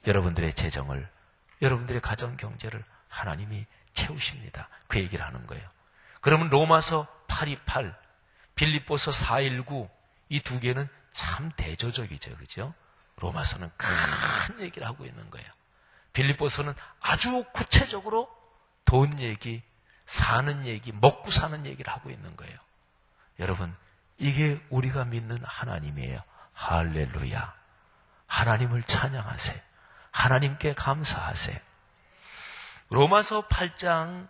여러분들의 재정을, 여러분들의 가정 경제를 하나님이 채우십니다. 그 얘기를 하는 거예요. 그러면 로마서 8:28, 빌립보서 4:19, 이 두 개는 참 대조적이죠. 그죠? 로마서는 큰 얘기를 하고 있는 거예요. 빌립보서는 아주 구체적으로 돈 얘기, 사는 얘기, 먹고 사는 얘기를 하고 있는 거예요. 여러분, 이게 우리가 믿는 하나님이에요. 할렐루야. 하나님을 찬양하세요. 하나님께 감사하세요. 로마서 8장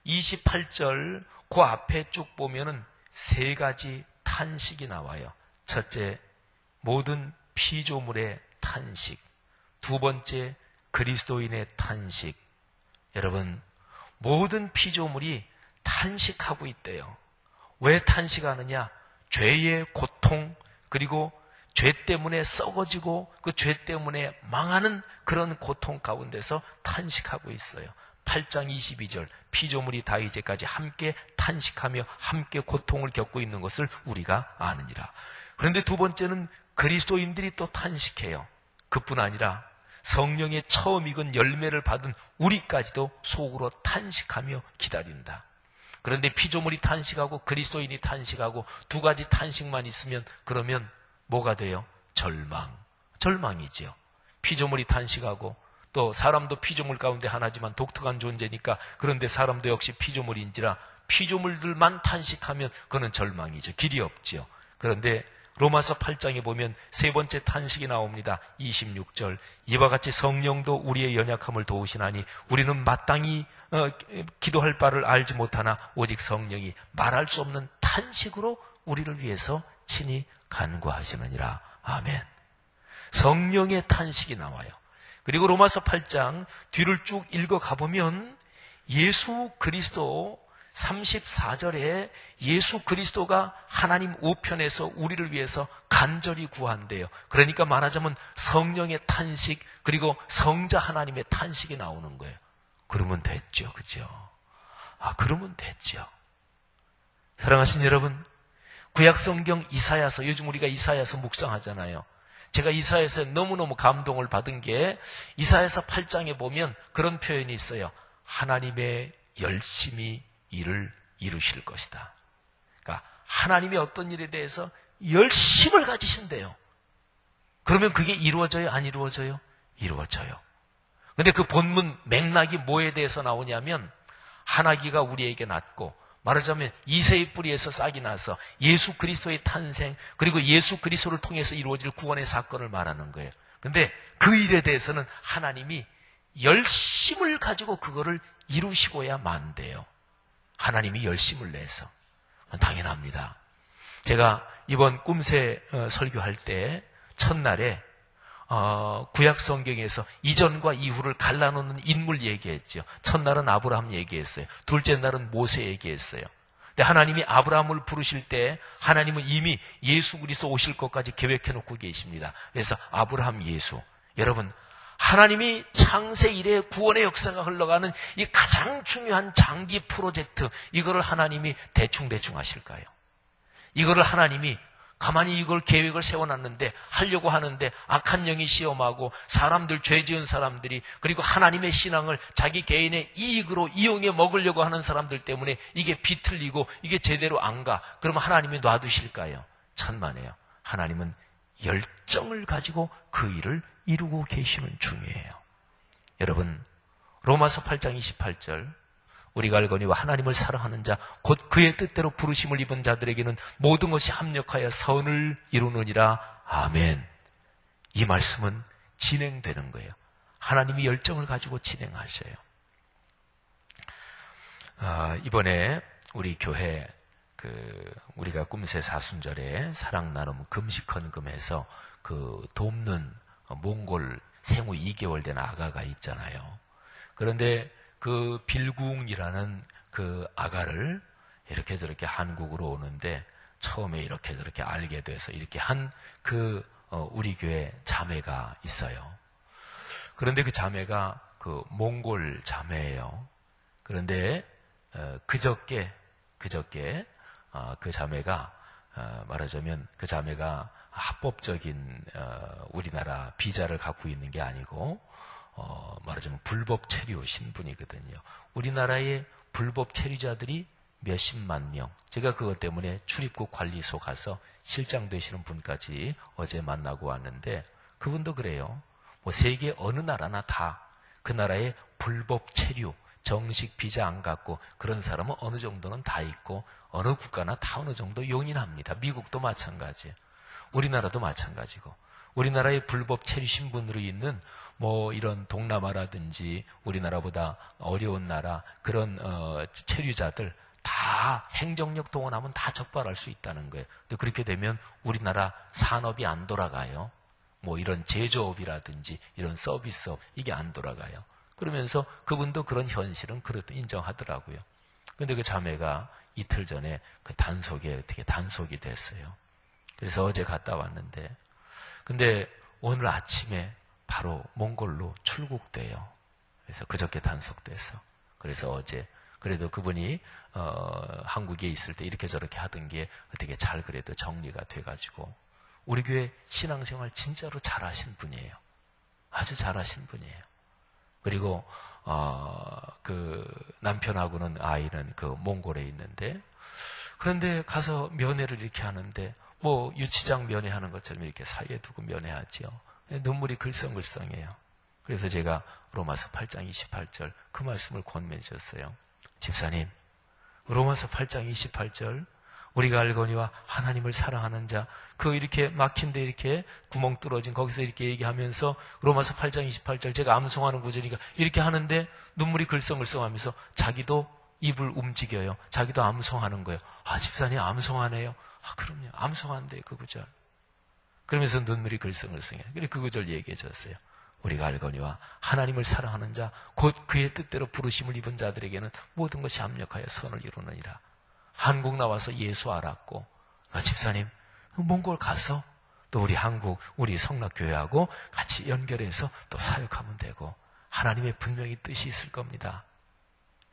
28절 그 앞에 쭉 보면은 세 가지 탄식이 나와요. 첫째, 모든 피조물의 탄식. 두 번째, 그리스도인의 탄식. 여러분, 모든 피조물이 탄식하고 있대요. 왜 탄식하느냐? 죄의 고통, 그리고 죄 때문에 썩어지고 그 죄 때문에 망하는 그런 고통 가운데서 탄식하고 있어요. 8장 22절 피조물이 다 이제까지 함께 탄식하며 함께 고통을 겪고 있는 것을 우리가 아느니라. 그런데 두 번째는 그리스도인들이 또 탄식해요. 그뿐 아니라 성령의 처음 익은 열매를 받은 우리까지도 속으로 탄식하며 기다린다. 그런데 피조물이 탄식하고 그리스도인이 탄식하고 두 가지 탄식만 있으면 그러면 뭐가 돼요? 절망이지요. 피조물이 탄식하고 또 사람도 피조물 가운데 하나지만 독특한 존재니까 그런데 사람도 역시 피조물인지라 피조물들만 탄식하면 그건 절망이죠. 길이 없지요. 그런데 로마서 8장에 보면 세 번째 탄식이 나옵니다. 26절 이와 같이 성령도 우리의 연약함을 도우시나니 우리는 마땅히 기도할 바를 알지 못하나 오직 성령이 말할 수 없는 탄식으로 우리를 위해서 친히 간구하시느니라. 아멘. 성령의 탄식이 나와요. 그리고 로마서 8장 뒤를 쭉 읽어 가보면 예수 그리스도 34절에 예수 그리스도가 하나님 우편에서 우리를 위해서 간절히 구한대요. 그러니까 말하자면 성령의 탄식 그리고 성자 하나님의 탄식이 나오는 거예요. 그러면 됐죠. 그죠? 그러면 됐죠. 사랑하신 여러분, 구약성경 이사야서, 요즘 우리가 이사야서 묵상하잖아요. 제가 이사야서에 너무너무 감동을 받은 게 이사야서 8장에 보면 그런 표현이 있어요. 하나님의 열심히 일을 이루실 것이다. 그러니까 하나님이 어떤 일에 대해서 열심을 가지신대요. 그러면 그게 이루어져요? 안 이루어져요? 이루어져요. 근데 그 본문 맥락이 뭐에 대해서 나오냐면 하나기가 우리에게 났고 말하자면 이새의 뿌리에서 싹이 나서 예수 그리스도의 탄생 그리고 예수 그리스도를 통해서 이루어질 구원의 사건을 말하는 거예요. 근데 그 일에 대해서는 하나님이 열심을 가지고 그거를 이루시고야 만대요. 하나님이 열심을 내서. 당연합니다. 제가 이번 꿈새 설교할 때 첫날에 구약 성경에서 이전과 이후를 갈라놓는 인물 얘기했죠. 첫날은 아브라함 얘기했어요. 둘째 날은 모세 얘기했어요. 근데 하나님이 아브라함을 부르실 때 하나님은 이미 예수 그리스도 오실 것까지 계획해놓고 계십니다. 그래서 아브라함 예수. 여러분, 하나님이 창세 이래 구원의 역사가 흘러가는 이 가장 중요한 장기 프로젝트, 이거를 하나님이 대충 하실까요? 이거를 하나님이 가만히 이걸 계획을 세워놨는데 하려고 하는데 악한 영이 시험하고 사람들, 죄 지은 사람들이 그리고 하나님의 신앙을 자기 개인의 이익으로 이용해 먹으려고 하는 사람들 때문에 이게 비틀리고 이게 제대로 안 가. 그러면 하나님이 놔두실까요? 천만에요. 하나님은 열정을 가지고 그 일을 이루고 계시는 중이에요. 여러분, 로마서 8장 28절 우리가 알거니와 하나님을 사랑하는 자 곧 그의 뜻대로 부르심을 입은 자들에게는 모든 것이 합력하여 선을 이루느니라. 아멘. 이 말씀은 진행되는 거예요. 하나님이 열정을 가지고 진행하셔요. 이번에 우리 교회 우리가 꿈새 사순절에 사랑 나눔 금식 헌금에서 그 돕는 몽골 생후 2개월 된 아가가 있잖아요. 그런데 그 빌궁이라는 그 아가를 이렇게 저렇게 한국으로 오는데 처음에 이렇게 저렇게 알게 돼서 이렇게 한 우리 교회 자매가 있어요. 그런데 그 자매가 그 몽골 자매예요. 그런데 그저께 그 자매가 말하자면 그 자매가 합법적인 우리나라 비자를 갖고 있는 게 아니고 말하자면 불법 체류 신분이거든요. 우리나라의 불법 체류자들이 몇십만 명. 제가 그것 때문에 출입국 관리소 가서 실장 되시는 분까지 어제 만나고 왔는데 그분도 그래요. 뭐 세계 어느 나라나 다 그 나라의 불법 체류, 정식 비자 안 갖고 그런 사람은 어느 정도는 다 있고 어느 국가나 다 어느 정도 용인합니다. 미국도 마찬가지예요. 우리나라도 마찬가지고 우리나라의 불법 체류 신분으로 있는 뭐 이런 동남아라든지 우리나라보다 어려운 나라 그런 체류자들 다 행정력 동원하면 다 적발할 수 있다는 거예요. 근데 그렇게 되면 우리나라 산업이 안 돌아가요. 뭐 이런 제조업이라든지 이런 서비스업 이게 안 돌아가요. 그러면서 그분도 그런 현실은 그렇다 인정하더라고요. 근데 그 자매가 이틀 전에 그 단속에 어떻게 단속이 됐어요. 그래서 어제 갔다 왔는데 근데 오늘 아침에 바로 몽골로 출국돼요. 그래서 그저께 단속돼서. 그래서 어제 그래도 그분이 한국에 있을 때 이렇게 저렇게 하던 게 어떻게 잘 그래도 정리가 돼가지고 우리 교회 신앙생활 진짜로 잘하신 분이에요. 아주 잘하신 분이에요. 그리고 그 남편하고는 아이는 그 몽골에 있는데, 그런데 가서 면회를 이렇게 하는데 뭐 유치장 면회하는 것처럼 이렇게 사이에 두고 면회하지요. 눈물이 글썽글썽해요. 그래서 제가 로마서 8장 28절 그 말씀을 권면해줬어요. 집사님, 로마서 8장 28절 우리가 알거니와 하나님을 사랑하는 자, 그 이렇게 막힌데 이렇게 구멍 뚫어진 거기서 이렇게 얘기하면서 로마서 8장 28절 제가 암송하는 구절이니까 이렇게 하는데 눈물이 글썽글썽하면서 자기도 입을 움직여요. 자기도 암송하는 거예요. 아, 집사님 암송하네요. 아, 그럼요. 암송한대 그 구절. 그러면서 눈물이 글썽글썽해요. 그래서 그 구절 얘기해 줬어요. 우리가 알거니와 하나님을 사랑하는 자, 곧 그의 뜻대로 부르심을 입은 자들에게는 모든 것이 합력하여 선을 이루느니라. 한국 나와서 예수 알았고, 집사님 몽골 가서 또 우리 한국 우리 성락교회하고 같이 연결해서 또 사역하면 되고 하나님의 분명히 뜻이 있을 겁니다.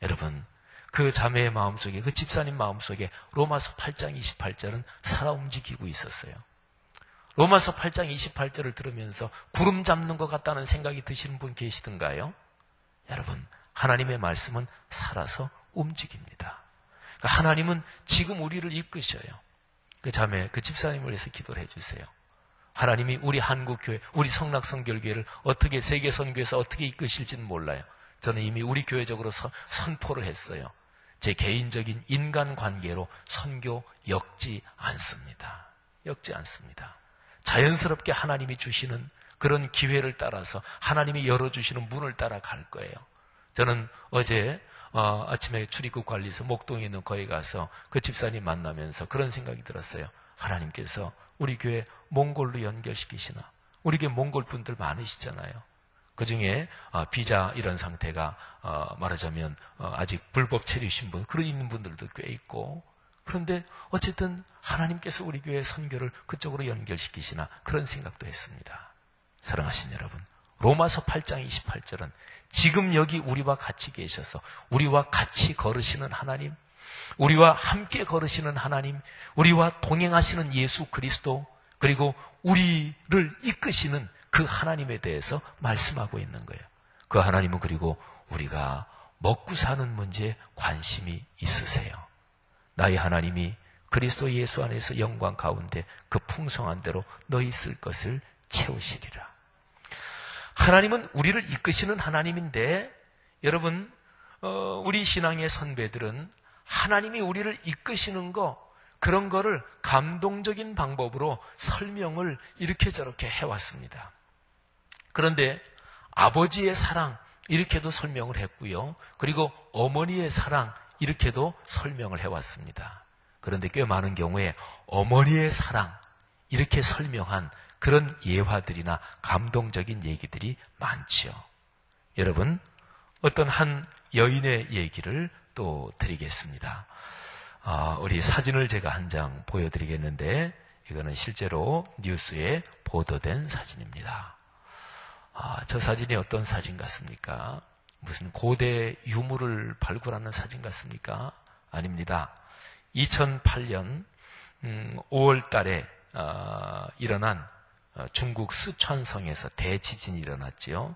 여러분, 그 자매의 마음속에, 그 집사님 마음속에 로마서 8장 28절은 살아 움직이고 있었어요. 로마서 8장 28절을 들으면서 구름 잡는 것 같다는 생각이 드시는 분 계시던가요? 여러분, 하나님의 말씀은 살아서 움직입니다. 그러니까 하나님은 지금 우리를 이끄셔요. 그 자매, 그 집사님을 위해서 기도를 해주세요. 하나님이 우리 한국교회, 우리 성락성결교회를 어떻게 세계선교에서 어떻게 이끄실지는 몰라요. 저는 이미 우리 교회적으로 선포를 했어요. 제 개인적인 인간관계로 선교 엮지 않습니다. 엮지 않습니다. 자연스럽게 하나님이 주시는 그런 기회를 따라서 하나님이 열어주시는 문을 따라 갈 거예요. 저는 어제 아침에 출입국 관리소 목동에 있는 거기 가서 그 집사님 만나면서 그런 생각이 들었어요. 하나님께서 우리 교회 몽골로 연결시키시나. 우리 교회 몽골 분들 많으시잖아요. 그 중에 비자 이런 상태가 말하자면 아직 불법 체류신 분, 그런 있는 분들도 꽤 있고, 그런데 어쨌든 하나님께서 우리 교회 선교를 그쪽으로 연결시키시나 그런 생각도 했습니다. 사랑하신 여러분, 로마서 8장 28절은 지금 여기 우리와 같이 계셔서 우리와 같이 걸으시는 하나님, 우리와 함께 걸으시는 하나님, 우리와 동행하시는 예수 그리스도, 그리고 우리를 이끄시는 그 하나님에 대해서 말씀하고 있는 거예요. 그 하나님은 그리고 우리가 먹고 사는 문제에 관심이 있으세요. 나의 하나님이 그리스도 예수 안에서 영광 가운데 그 풍성한 대로 너희 쓸 것을 채우시리라. 하나님은 우리를 이끄시는 하나님인데, 여러분, 우리 신앙의 선배들은 하나님이 우리를 이끄시는 거, 그런 거를 감동적인 방법으로 설명을 이렇게 저렇게 해왔습니다. 그런데 아버지의 사랑 이렇게도 설명을 했고요. 그리고 어머니의 사랑 이렇게도 설명을 해왔습니다. 그런데 꽤 많은 경우에 어머니의 사랑 이렇게 설명한 그런 예화들이나 감동적인 얘기들이 많지요. 여러분, 어떤 한 여인의 얘기를 또 드리겠습니다. 우리 사진을 제가 한 장 보여드리겠는데, 이거는 실제로 뉴스에 보도된 사진입니다. 저 사진이 어떤 사진 같습니까? 무슨 고대 유물을 발굴하는 사진 같습니까? 아닙니다. 2008년 5월 달에 일어난 중국 쓰촨성에서 대지진이 일어났지요.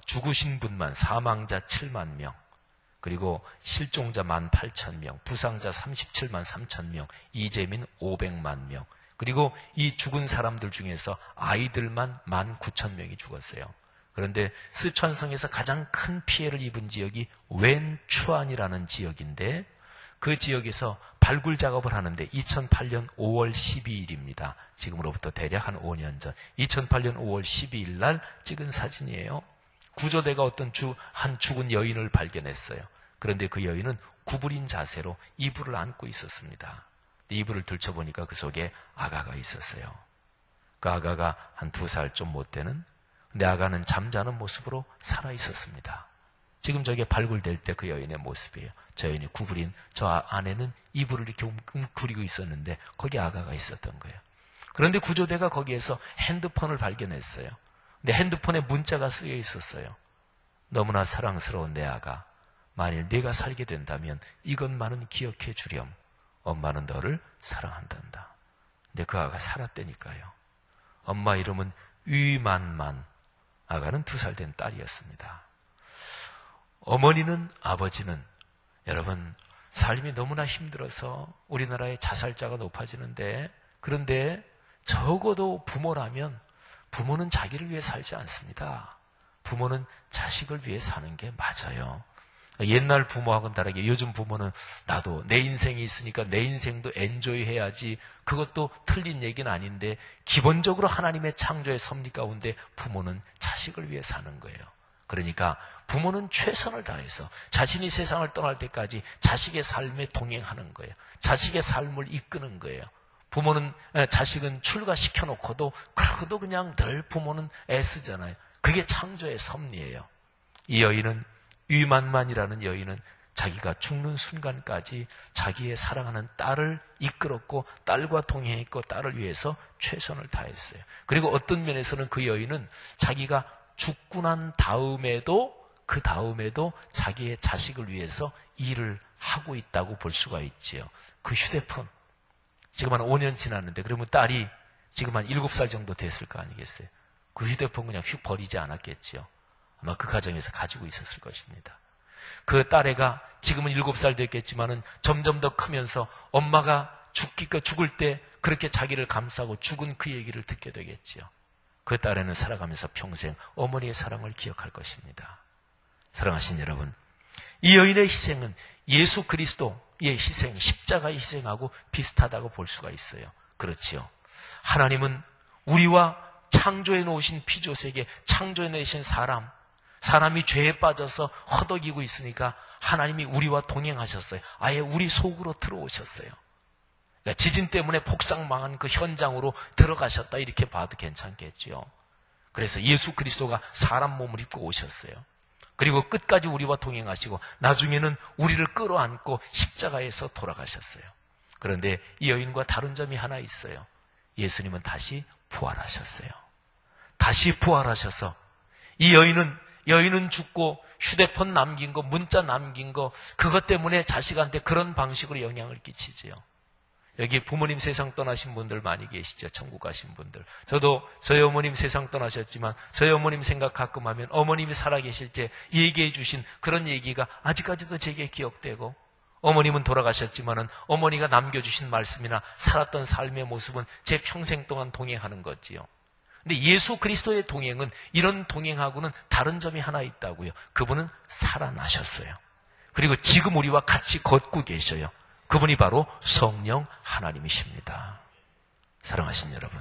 죽으신 분만 사망자 7만 명, 그리고 실종자 18,000명, 부상자 37만 3천 명, 이재민 500만 명, 그리고 이 죽은 사람들 중에서 아이들만 19,000명이 죽었어요. 그런데 쓰촨성에서 가장 큰 피해를 입은 지역이 웬추안이라는 지역인데, 그 지역에서 발굴 작업을 하는데 2008년 5월 12일입니다. 지금으로부터 대략 한 5년 전 2008년 5월 12일 날 찍은 사진이에요. 구조대가 어떤 한 죽은 여인을 발견했어요. 그런데 그 여인은 구부린 자세로 이불을 안고 있었습니다. 이불을 들춰보니까 그 속에 아가가 있었어요. 그 아가가 한 2살 좀 못 되는, 근데 아가는 잠자는 모습으로 살아 있었습니다. 지금 저게 발굴될 때 그 여인의 모습이에요. 저 여인이 구부린 저 안에는 이불을 이렇게 웅크리고 있었는데 거기 아가가 있었던 거예요. 그런데 구조대가 거기에서 핸드폰을 발견했어요. 근데 핸드폰에 문자가 쓰여 있었어요. 너무나 사랑스러운 내 아가, 만일 네가 살게 된다면 이것만은 기억해 주렴. 엄마는 너를 사랑한단다. 근데 그 아가 살았다니까요. 엄마 이름은 위만만. 아가는 2살 된 딸이었습니다. 어머니는, 아버지는, 여러분, 삶이 너무나 힘들어서 우리나라의 자살자가 높아지는데, 그런데 적어도 부모라면 부모는 자기를 위해 살지 않습니다. 부모는 자식을 위해 사는 게 맞아요. 옛날 부모하고는 다르게 요즘 부모는 나도 내 인생이 있으니까 내 인생도 엔조이 해야지, 그것도 틀린 얘기는 아닌데 기본적으로 하나님의 창조의 섭리 가운데 부모는 자식을 위해 사는 거예요. 그러니까 부모는 최선을 다해서 자신이 세상을 떠날 때까지 자식의 삶에 동행하는 거예요. 자식의 삶을 이끄는 거예요. 부모는, 자식은 출가시켜놓고도 그러고도 그냥 늘 부모는 애쓰잖아요. 그게 창조의 섭리예요. 이 여인은, 위만만이라는 여인은 자기가 죽는 순간까지 자기의 사랑하는 딸을 이끌었고 딸과 동행했고 딸을 위해서 최선을 다했어요. 그리고 어떤 면에서는 그 여인은 자기가 죽고 난 다음에도, 그 다음에도 자기의 자식을 위해서 일을 하고 있다고 볼 수가 있지요. 그 휴대폰, 지금 한 5년 지났는데 그러면 딸이 지금 한 7살 정도 됐을 거 아니겠어요? 그 휴대폰 그냥 휙 버리지 않았겠지요. 아마 그 가정에서 가지고 있었을 것입니다. 그 딸애가 지금은 7살 됐겠지만은 점점 더 크면서 엄마가 죽을 때 그렇게 자기를 감싸고 죽은 그 얘기를 듣게 되겠지요. 그 딸애는 살아가면서 평생 어머니의 사랑을 기억할 것입니다. 사랑하신 여러분, 이 여인의 희생은 예수 그리스도의 희생, 십자가의 희생하고 비슷하다고 볼 수가 있어요. 그렇지요. 하나님은 우리와 창조해 놓으신 피조세계, 창조해 내신 사람이 죄에 빠져서 허덕이고 있으니까 하나님이 우리와 동행하셨어요. 아예 우리 속으로 들어오셨어요. 그러니까 지진 때문에 폭삭망한 그 현장으로 들어가셨다, 이렇게 봐도 괜찮겠지요. 그래서 예수 그리스도가 사람 몸을 입고 오셨어요. 그리고 끝까지 우리와 동행하시고 나중에는 우리를 끌어안고 십자가에서 돌아가셨어요. 그런데 이 여인과 다른 점이 하나 있어요. 예수님은 다시 부활하셨어요. 다시 부활하셔서 이 여인은 죽고 휴대폰 남긴 거, 문자 남긴 거, 그것 때문에 자식한테 그런 방식으로 영향을 끼치지요. 여기 부모님 세상 떠나신 분들 많이 계시죠. 천국 가신 분들. 저도 저희 어머님 세상 떠나셨지만 저희 어머님 생각 가끔 하면 어머님이 살아계실 때 얘기해 주신 그런 얘기가 아직까지도 제게 기억되고, 어머님은 돌아가셨지만은 어머니가 남겨주신 말씀이나 살았던 삶의 모습은 제 평생 동안 동행하는 거지요. 근데 예수 그리스도의 동행은 이런 동행하고는 다른 점이 하나 있다고요. 그분은 살아나셨어요. 그리고 지금 우리와 같이 걷고 계셔요. 그분이 바로 성령 하나님이십니다. 사랑하신 여러분,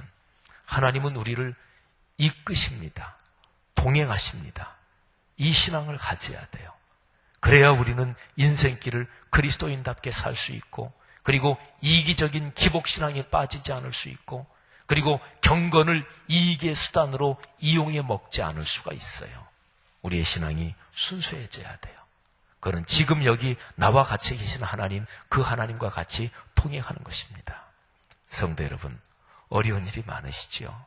하나님은 우리를 이끄십니다. 동행하십니다. 이 신앙을 가져야 돼요. 그래야 우리는 인생길을 그리스도인답게 살 수 있고, 그리고 이기적인 기복신앙에 빠지지 않을 수 있고, 그리고 경건을 이익의 수단으로 이용해 먹지 않을 수가 있어요. 우리의 신앙이 순수해져야 돼요. 그는 지금 여기 나와 같이 계신 하나님, 그 하나님과 같이 통행하는 것입니다. 성도 여러분, 어려운 일이 많으시지요.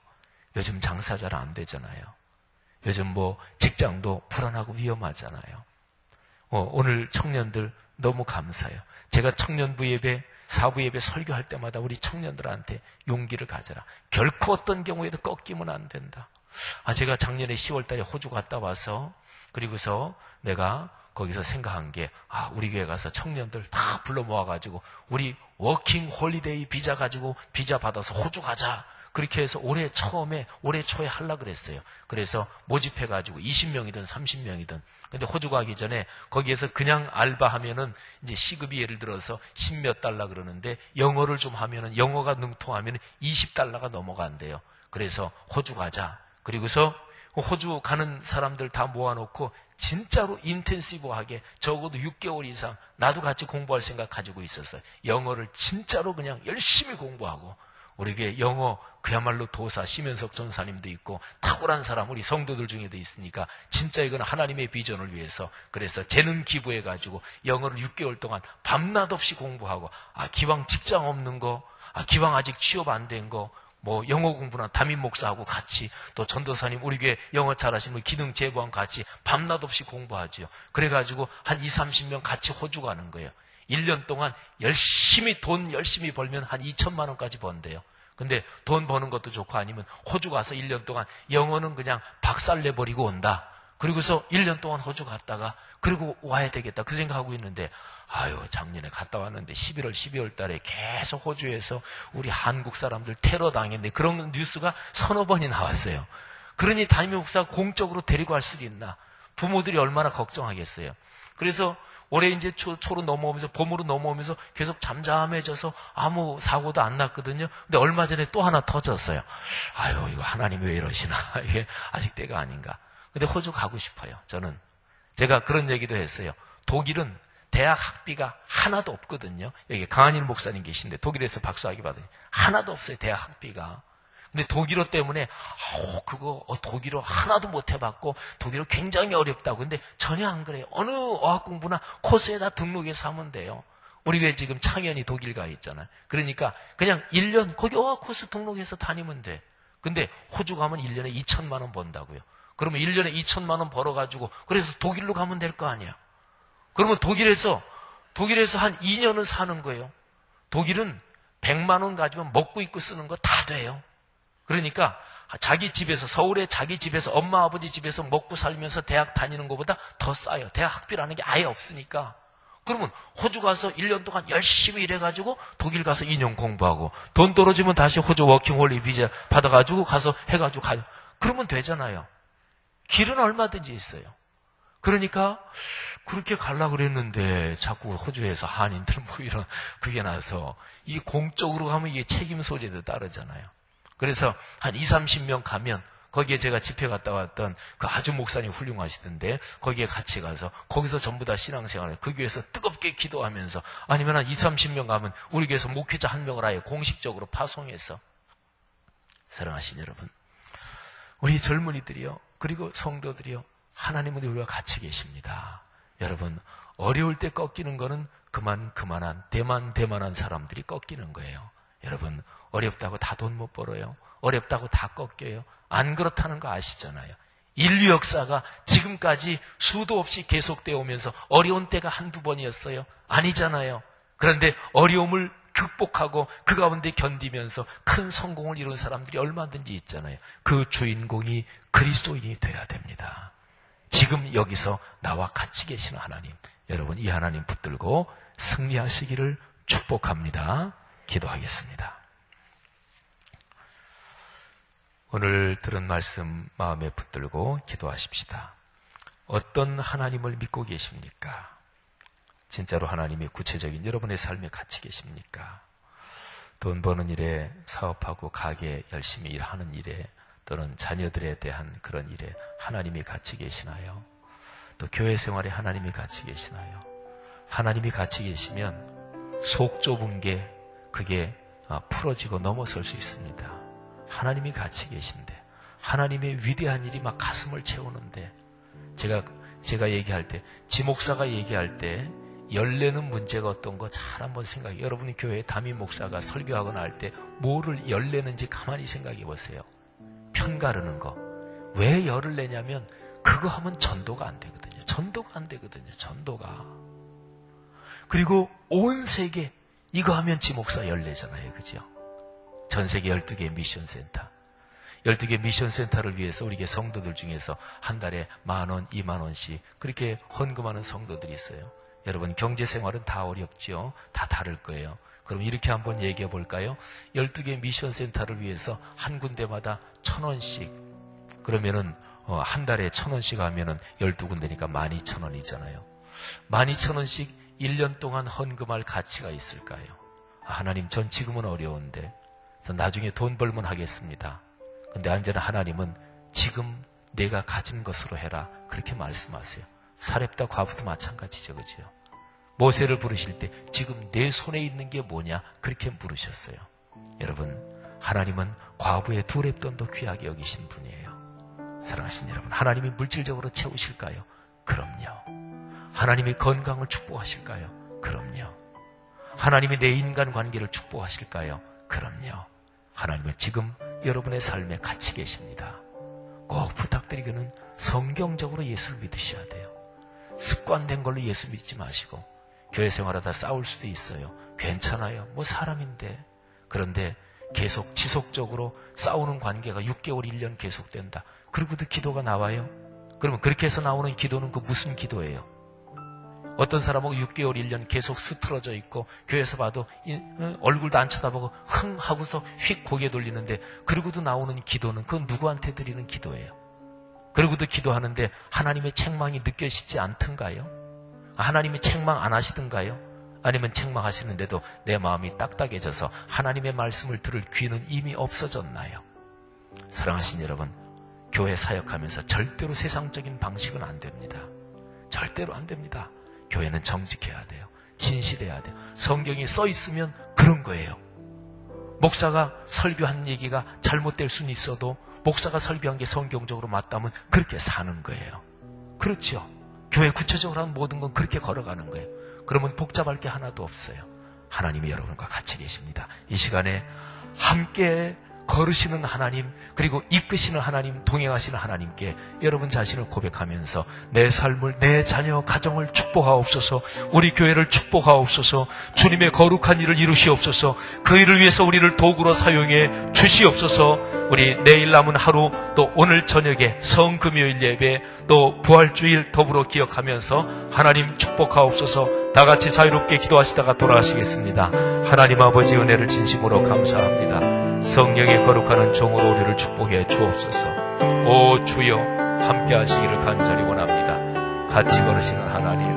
요즘 장사 잘 안 되잖아요. 요즘 직장도 불안하고 위험하잖아요. 오늘 청년들 너무 감사해요. 제가 청년부 예배, 사부 예배 설교할 때마다 우리 청년들한테 용기를 가져라. 결코 어떤 경우에도 꺾이면 안 된다. 제가 작년에 10월 달에 호주 갔다 와서, 그리고서 내가 거기서 생각한 게, 우리 교회 가서 청년들 다 불러 모아가지고 우리 워킹 홀리데이 비자 가지고 비자 받아서 호주 가자. 그렇게 해서 올해 초에 하려고 그랬어요. 그래서 모집해가지고 20명이든 30명이든. 근데 호주 가기 전에 거기에서 그냥 알바하면은 이제 시급이 예를 들어서 10몇 달러 그러는데, 영어를 좀 하면은, 영어가 능통하면은 20달러가 넘어간대요. 그래서 호주 가자. 그리고서 호주 가는 사람들 다 모아놓고 진짜로 인텐시브하게 적어도 6개월 이상 나도 같이 공부할 생각 가지고 있었어요. 영어를 진짜로 그냥 열심히 공부하고, 우리 교회 영어 그야말로 도사 심연석 전사님도 있고 탁월한 사람 우리 성도들 중에도 있으니까 진짜 이건 하나님의 비전을 위해서, 그래서 재능 기부해가지고 영어를 6개월 동안 밤낮 없이 공부하고, 기왕 직장 없는 거, 기왕 아직 취업 안 된 거, 뭐 영어 공부나 담임 목사하고 같이 또 전도사님 우리 교회 영어 잘하시는 기능 제보랑 같이 밤낮 없이 공부하지요. 그래가지고 한 20, 30명 같이 호주 가는 거예요. 1년 동안 돈 열심히 벌면 한 2천만 원까지 번대요. 근데 돈 버는 것도 좋고 아니면 호주 가서 1년 동안 영어는 그냥 박살내버리고 온다. 그리고서 1년 동안 호주 갔다가 그리고 와야 되겠다. 그 생각하고 있는데 작년에 갔다 왔는데 11월, 12월 달에 계속 호주에서 우리 한국 사람들 테러 당했는데 그런 뉴스가 서너 번이 나왔어요. 그러니 담임 목사가 공적으로 데리고 갈 수도 있나. 부모들이 얼마나 걱정하겠어요. 그래서 올해 이제 초로 넘어오면서 봄으로 넘어오면서 계속 잠잠해져서 아무 사고도 안 났거든요. 근데 얼마 전에 또 하나 터졌어요. 이거 하나님이 왜 이러시나. 이게 아직 때가 아닌가. 근데 호주 가고 싶어요. 제가 그런 얘기도 했어요. 독일은 대학 학비가 하나도 없거든요. 여기 강한일 목사님 계신데 독일에서 박사학위 받으니 하나도 없어요. 대학 학비가. 근데 독일어 때문에 독일어 하나도 못 해봤고 독일어 굉장히 어렵다고. 근데 전혀 안 그래요. 어느 어학 공부나 코스에다 등록해서 하면 돼요. 우리 왜 지금 창현이 독일 가 있잖아요. 그러니까 그냥 1년 거기 어학 코스 등록해서 다니면 돼. 근데 호주 가면 1년에 2천만 원 번다고요. 그러면 1년에 2천만 원 벌어가지고 그래서 독일로 가면 될 거 아니야. 그러면 독일에서 한 2년은 사는 거예요. 독일은 100만 원 가지면 먹고 입고 쓰는 거 다 돼요. 그러니까 자기 집에서 서울에 자기 집에서 엄마 아버지 집에서 먹고 살면서 대학 다니는 것보다 더 싸요. 대학 학비라는 게 아예 없으니까. 그러면 호주 가서 1년 동안 열심히 일해가지고 독일 가서 2년 공부하고 돈 떨어지면 다시 호주 워킹홀리 비자 받아가지고 가서 해가지고 가요. 그러면 되잖아요. 길은 얼마든지 있어요. 그러니까 그렇게 가려고 그랬는데 자꾸 호주에서 한인들 이런 그게 나서 이게 공적으로 가면 이게 책임 소재도 따르잖아요. 그래서 한 20, 30명 가면 거기에 제가 집회 갔다 왔던 그 아주 목사님 훌륭하시던데 거기에 같이 가서 거기서 전부 다 신앙생활을 그 교회에서 뜨겁게 기도하면서 아니면 한 20, 30명 가면 우리 교회에서 목회자 한 명을 아예 공식적으로 파송해서 사랑하신 여러분, 우리 젊은이들이요 그리고 성도들이요 하나님은 우리와 같이 계십니다. 여러분 어려울 때 꺾이는 거는 그만한 대만한 사람들이 꺾이는 거예요. 여러분 어렵다고 다 돈 못 벌어요. 어렵다고 다 꺾여요. 안 그렇다는 거 아시잖아요. 인류 역사가 지금까지 수도 없이 계속되어 오면서 어려운 때가 한두 번이었어요. 아니잖아요. 그런데 어려움을 극복하고 그 가운데 견디면서 큰 성공을 이룬 사람들이 얼마든지 있잖아요. 그 주인공이 그리스도인이 되어야 됩니다. 지금 여기서 나와 같이 계시는 하나님, 여러분 이 하나님 붙들고 승리하시기를 축복합니다. 기도하겠습니다. 오늘 들은 말씀 마음에 붙들고 기도하십시다. 어떤 하나님을 믿고 계십니까? 진짜로 하나님이 구체적인 여러분의 삶에 같이 계십니까? 돈 버는 일에, 사업하고 가게 열심히 일하는 일에, 또는 자녀들에 대한 그런 일에 하나님이 같이 계시나요? 또 교회 생활에 하나님이 같이 계시나요? 하나님이 같이 계시면 속 좁은 게 그게 풀어지고 넘어설 수 있습니다. 하나님이 같이 계신데 하나님의 위대한 일이 막 가슴을 채우는데 제가 얘기할 때 지목사가 얘기할 때 열내는 문제가 어떤 거 잘 한번 생각해. 여러분이 교회 담임 목사가 설교하거나 할 때 뭐를 열내는지 가만히 생각해 보세요. 편가르는 거. 왜 열을 내냐면 그거 하면 전도가 안 되거든요. 전도가. 그리고 온 세계 이거 하면 지목사 열내잖아요. 그죠? 전 세계 12개 미션 센터. 12개 미션 센터를 위해서 우리 교회 성도들 중에서 한 달에 10,000원, 20,000원씩 그렇게 헌금하는 성도들이 있어요. 여러분 경제 생활은 다 어렵죠. 다 다를 거예요. 그럼 이렇게 한번 얘기해 볼까요? 12개 미션 센터를 위해서 한 군데마다 1,000원씩. 그러면은 한 달에 1,000원씩 하면은 12군데니까 12,000원이잖아요. 12,000원씩 1년 동안 헌금할 가치가 있을까요? 하나님 전 지금은 어려운데 나중에 돈 벌면 하겠습니다. 근데 언제나 하나님은 지금 내가 가진 것으로 해라 그렇게 말씀하세요. 사렙다 과부도 마찬가지죠. 그죠? 모세를 부르실 때 지금 내 손에 있는 게 뭐냐 그렇게 물으셨어요. 여러분 하나님은 과부의 2렙돈도 귀하게 여기신 분이에요. 사랑하시는 여러분, 하나님이 물질적으로 채우실까요? 그럼요. 하나님이 건강을 축복하실까요? 그럼요. 하나님이 내 인간관계를 축복하실까요? 그럼요. 하나님은 지금 여러분의 삶에 같이 계십니다. 꼭 부탁드리기는 성경적으로 예수를 믿으셔야 돼요. 습관된 걸로 예수 믿지 마시고, 교회 생활하다 싸울 수도 있어요. 괜찮아요. 뭐 사람인데. 그런데 계속 지속적으로 싸우는 관계가 6개월, 1년 계속된다. 그리고도 기도가 나와요? 그러면 그렇게 해서 나오는 기도는 그 무슨 기도예요? 어떤 사람하고 6개월, 1년 계속 수틀어져 있고 교회에서 봐도 얼굴도 안 쳐다보고 흥 하고서 휙 고개 돌리는데, 그리고도 나오는 기도는 그건 누구한테 드리는 기도예요? 그리고도 기도하는데 하나님의 책망이 느껴지지 않던가요? 하나님이 책망 안 하시던가요? 아니면 책망하시는데도 내 마음이 딱딱해져서 하나님의 말씀을 들을 귀는 이미 없어졌나요? 사랑하신 여러분, 교회 사역하면서 절대로 세상적인 방식은 안 됩니다. 절대로 안 됩니다. 교회는 정직해야 돼요. 진실해야 돼요. 성경에 써 있으면 그런 거예요. 목사가 설교한 얘기가 잘못될 수는 있어도 목사가 설교한 게 성경적으로 맞다면 그렇게 사는 거예요. 그렇죠? 교회 구체적으로 하는 모든 건 그렇게 걸어가는 거예요. 그러면 복잡할 게 하나도 없어요. 하나님이 여러분과 같이 계십니다. 이 시간에 함께 걸으시는 하나님, 그리고 이끄시는 하나님, 동행하시는 하나님께 여러분 자신을 고백하면서 내 삶을, 내 자녀, 가정을 축복하옵소서, 우리 교회를 축복하옵소서, 주님의 거룩한 일을 이루시옵소서, 그 일을 위해서 우리를 도구로 사용해 주시옵소서. 우리 내일 남은 하루, 또 오늘 저녁에 성금요일 예배, 또 부활주일 더불어 기억하면서 하나님 축복하옵소서. 다 같이 자유롭게 기도하시다가 돌아가시겠습니다. 하나님 아버지 은혜를 진심으로 감사합니다. 성령의 거룩하는 종으로 우리를 축복해 주옵소서. 오 주여, 함께 하시기를 간절히 원합니다. 같이 걸으시는 하나님,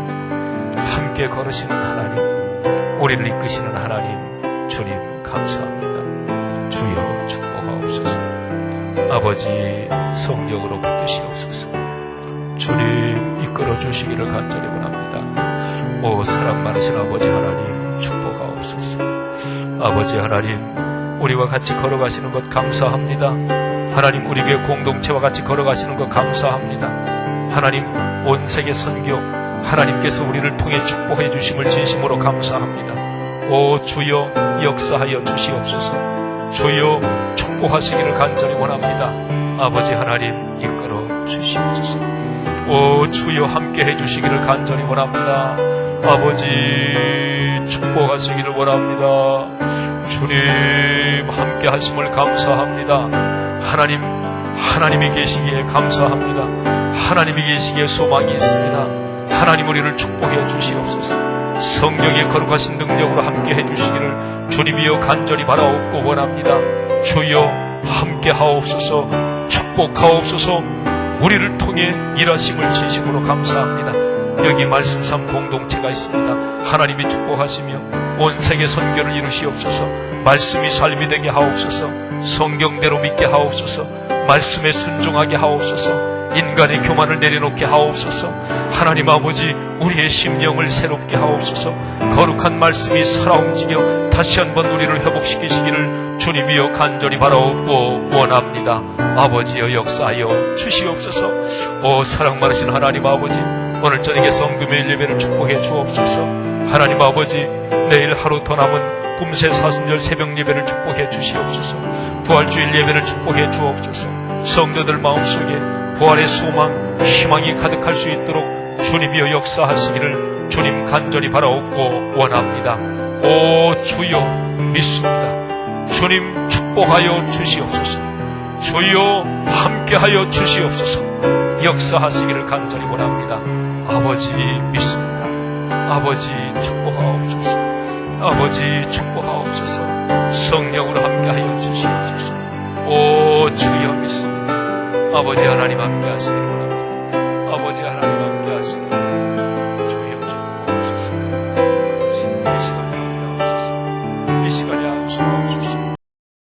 함께 걸으시는 하나님, 우리를 이끄시는 하나님, 주님 감사합니다. 주여 축복하옵소서. 아버지 성령으로 붙드시옵소서. 주님 이끌어 주시기를 간절히 원합니다. 오 사랑 많으신 아버지 하나님 축복하옵소서. 아버지 하나님, 우리와 같이 걸어가시는 것 감사합니다. 하나님, 우리 교회 공동체와 같이 걸어가시는 것 감사합니다. 하나님, 온 세계 선교 하나님께서 우리를 통해 축복해 주심을 진심으로 감사합니다. 오 주여 역사하여 주시옵소서. 주여 축복하시기를 간절히 원합니다. 아버지 하나님 이끌어 주시옵소서. 오 주여 함께 해주시기를 간절히 원합니다. 아버지 축복하시기를 원합니다. 주님 함께 하심을 감사합니다. 하나님이 계시기에 감사합니다. 하나님이 계시기에 소망이 있습니다. 하나님 우리를 축복해 주시옵소서. 성령의 거룩하신 능력으로 함께 해주시기를 주님이여 간절히 바라옵고 원합니다. 주여 함께 하옵소서. 축복하옵소서. 우리를 통해 일하심을 진심으로 감사합니다. 여기 말씀삼 공동체가 있습니다. 하나님이 축복하시며 온 세계 선교를 이루시옵소서. 말씀이 삶이 되게 하옵소서. 성경대로 믿게 하옵소서. 말씀에 순종하게 하옵소서. 인간의 교만을 내려놓게 하옵소서. 하나님 아버지 우리의 심령을 새롭게 하옵소서. 거룩한 말씀이 살아 움직여 다시 한번 우리를 회복시키시기를 주님이여 간절히 바라옵고 원합니다. 아버지여 역사하여 주시옵소서. 오 사랑 많으신 하나님 아버지, 오늘 저녁에 성금요일 예배를 축복해 주옵소서. 하나님 아버지, 내일 하루 더 남은 금세 사순절 새벽 예배를 축복해 주시옵소서. 부활주일 예배를 축복해 주옵소서. 성도들 마음속에 부활의 소망, 희망이 가득할 수 있도록 주님이여 역사하시기를 주님 간절히 바라옵고 원합니다. 오 주여 믿습니다. 주님 축복하여 주시옵소서. 주여 함께하여 주시옵소서. 역사하시기를 간절히 원합니다. 아버지 믿습니다. 아버지 축복하옵소서. 아버지 축복하옵소서. 성령으로 함께하여 주시옵소서. 오 주여 믿습니다. 아버지 하나님 함께 하시기를 원합니다.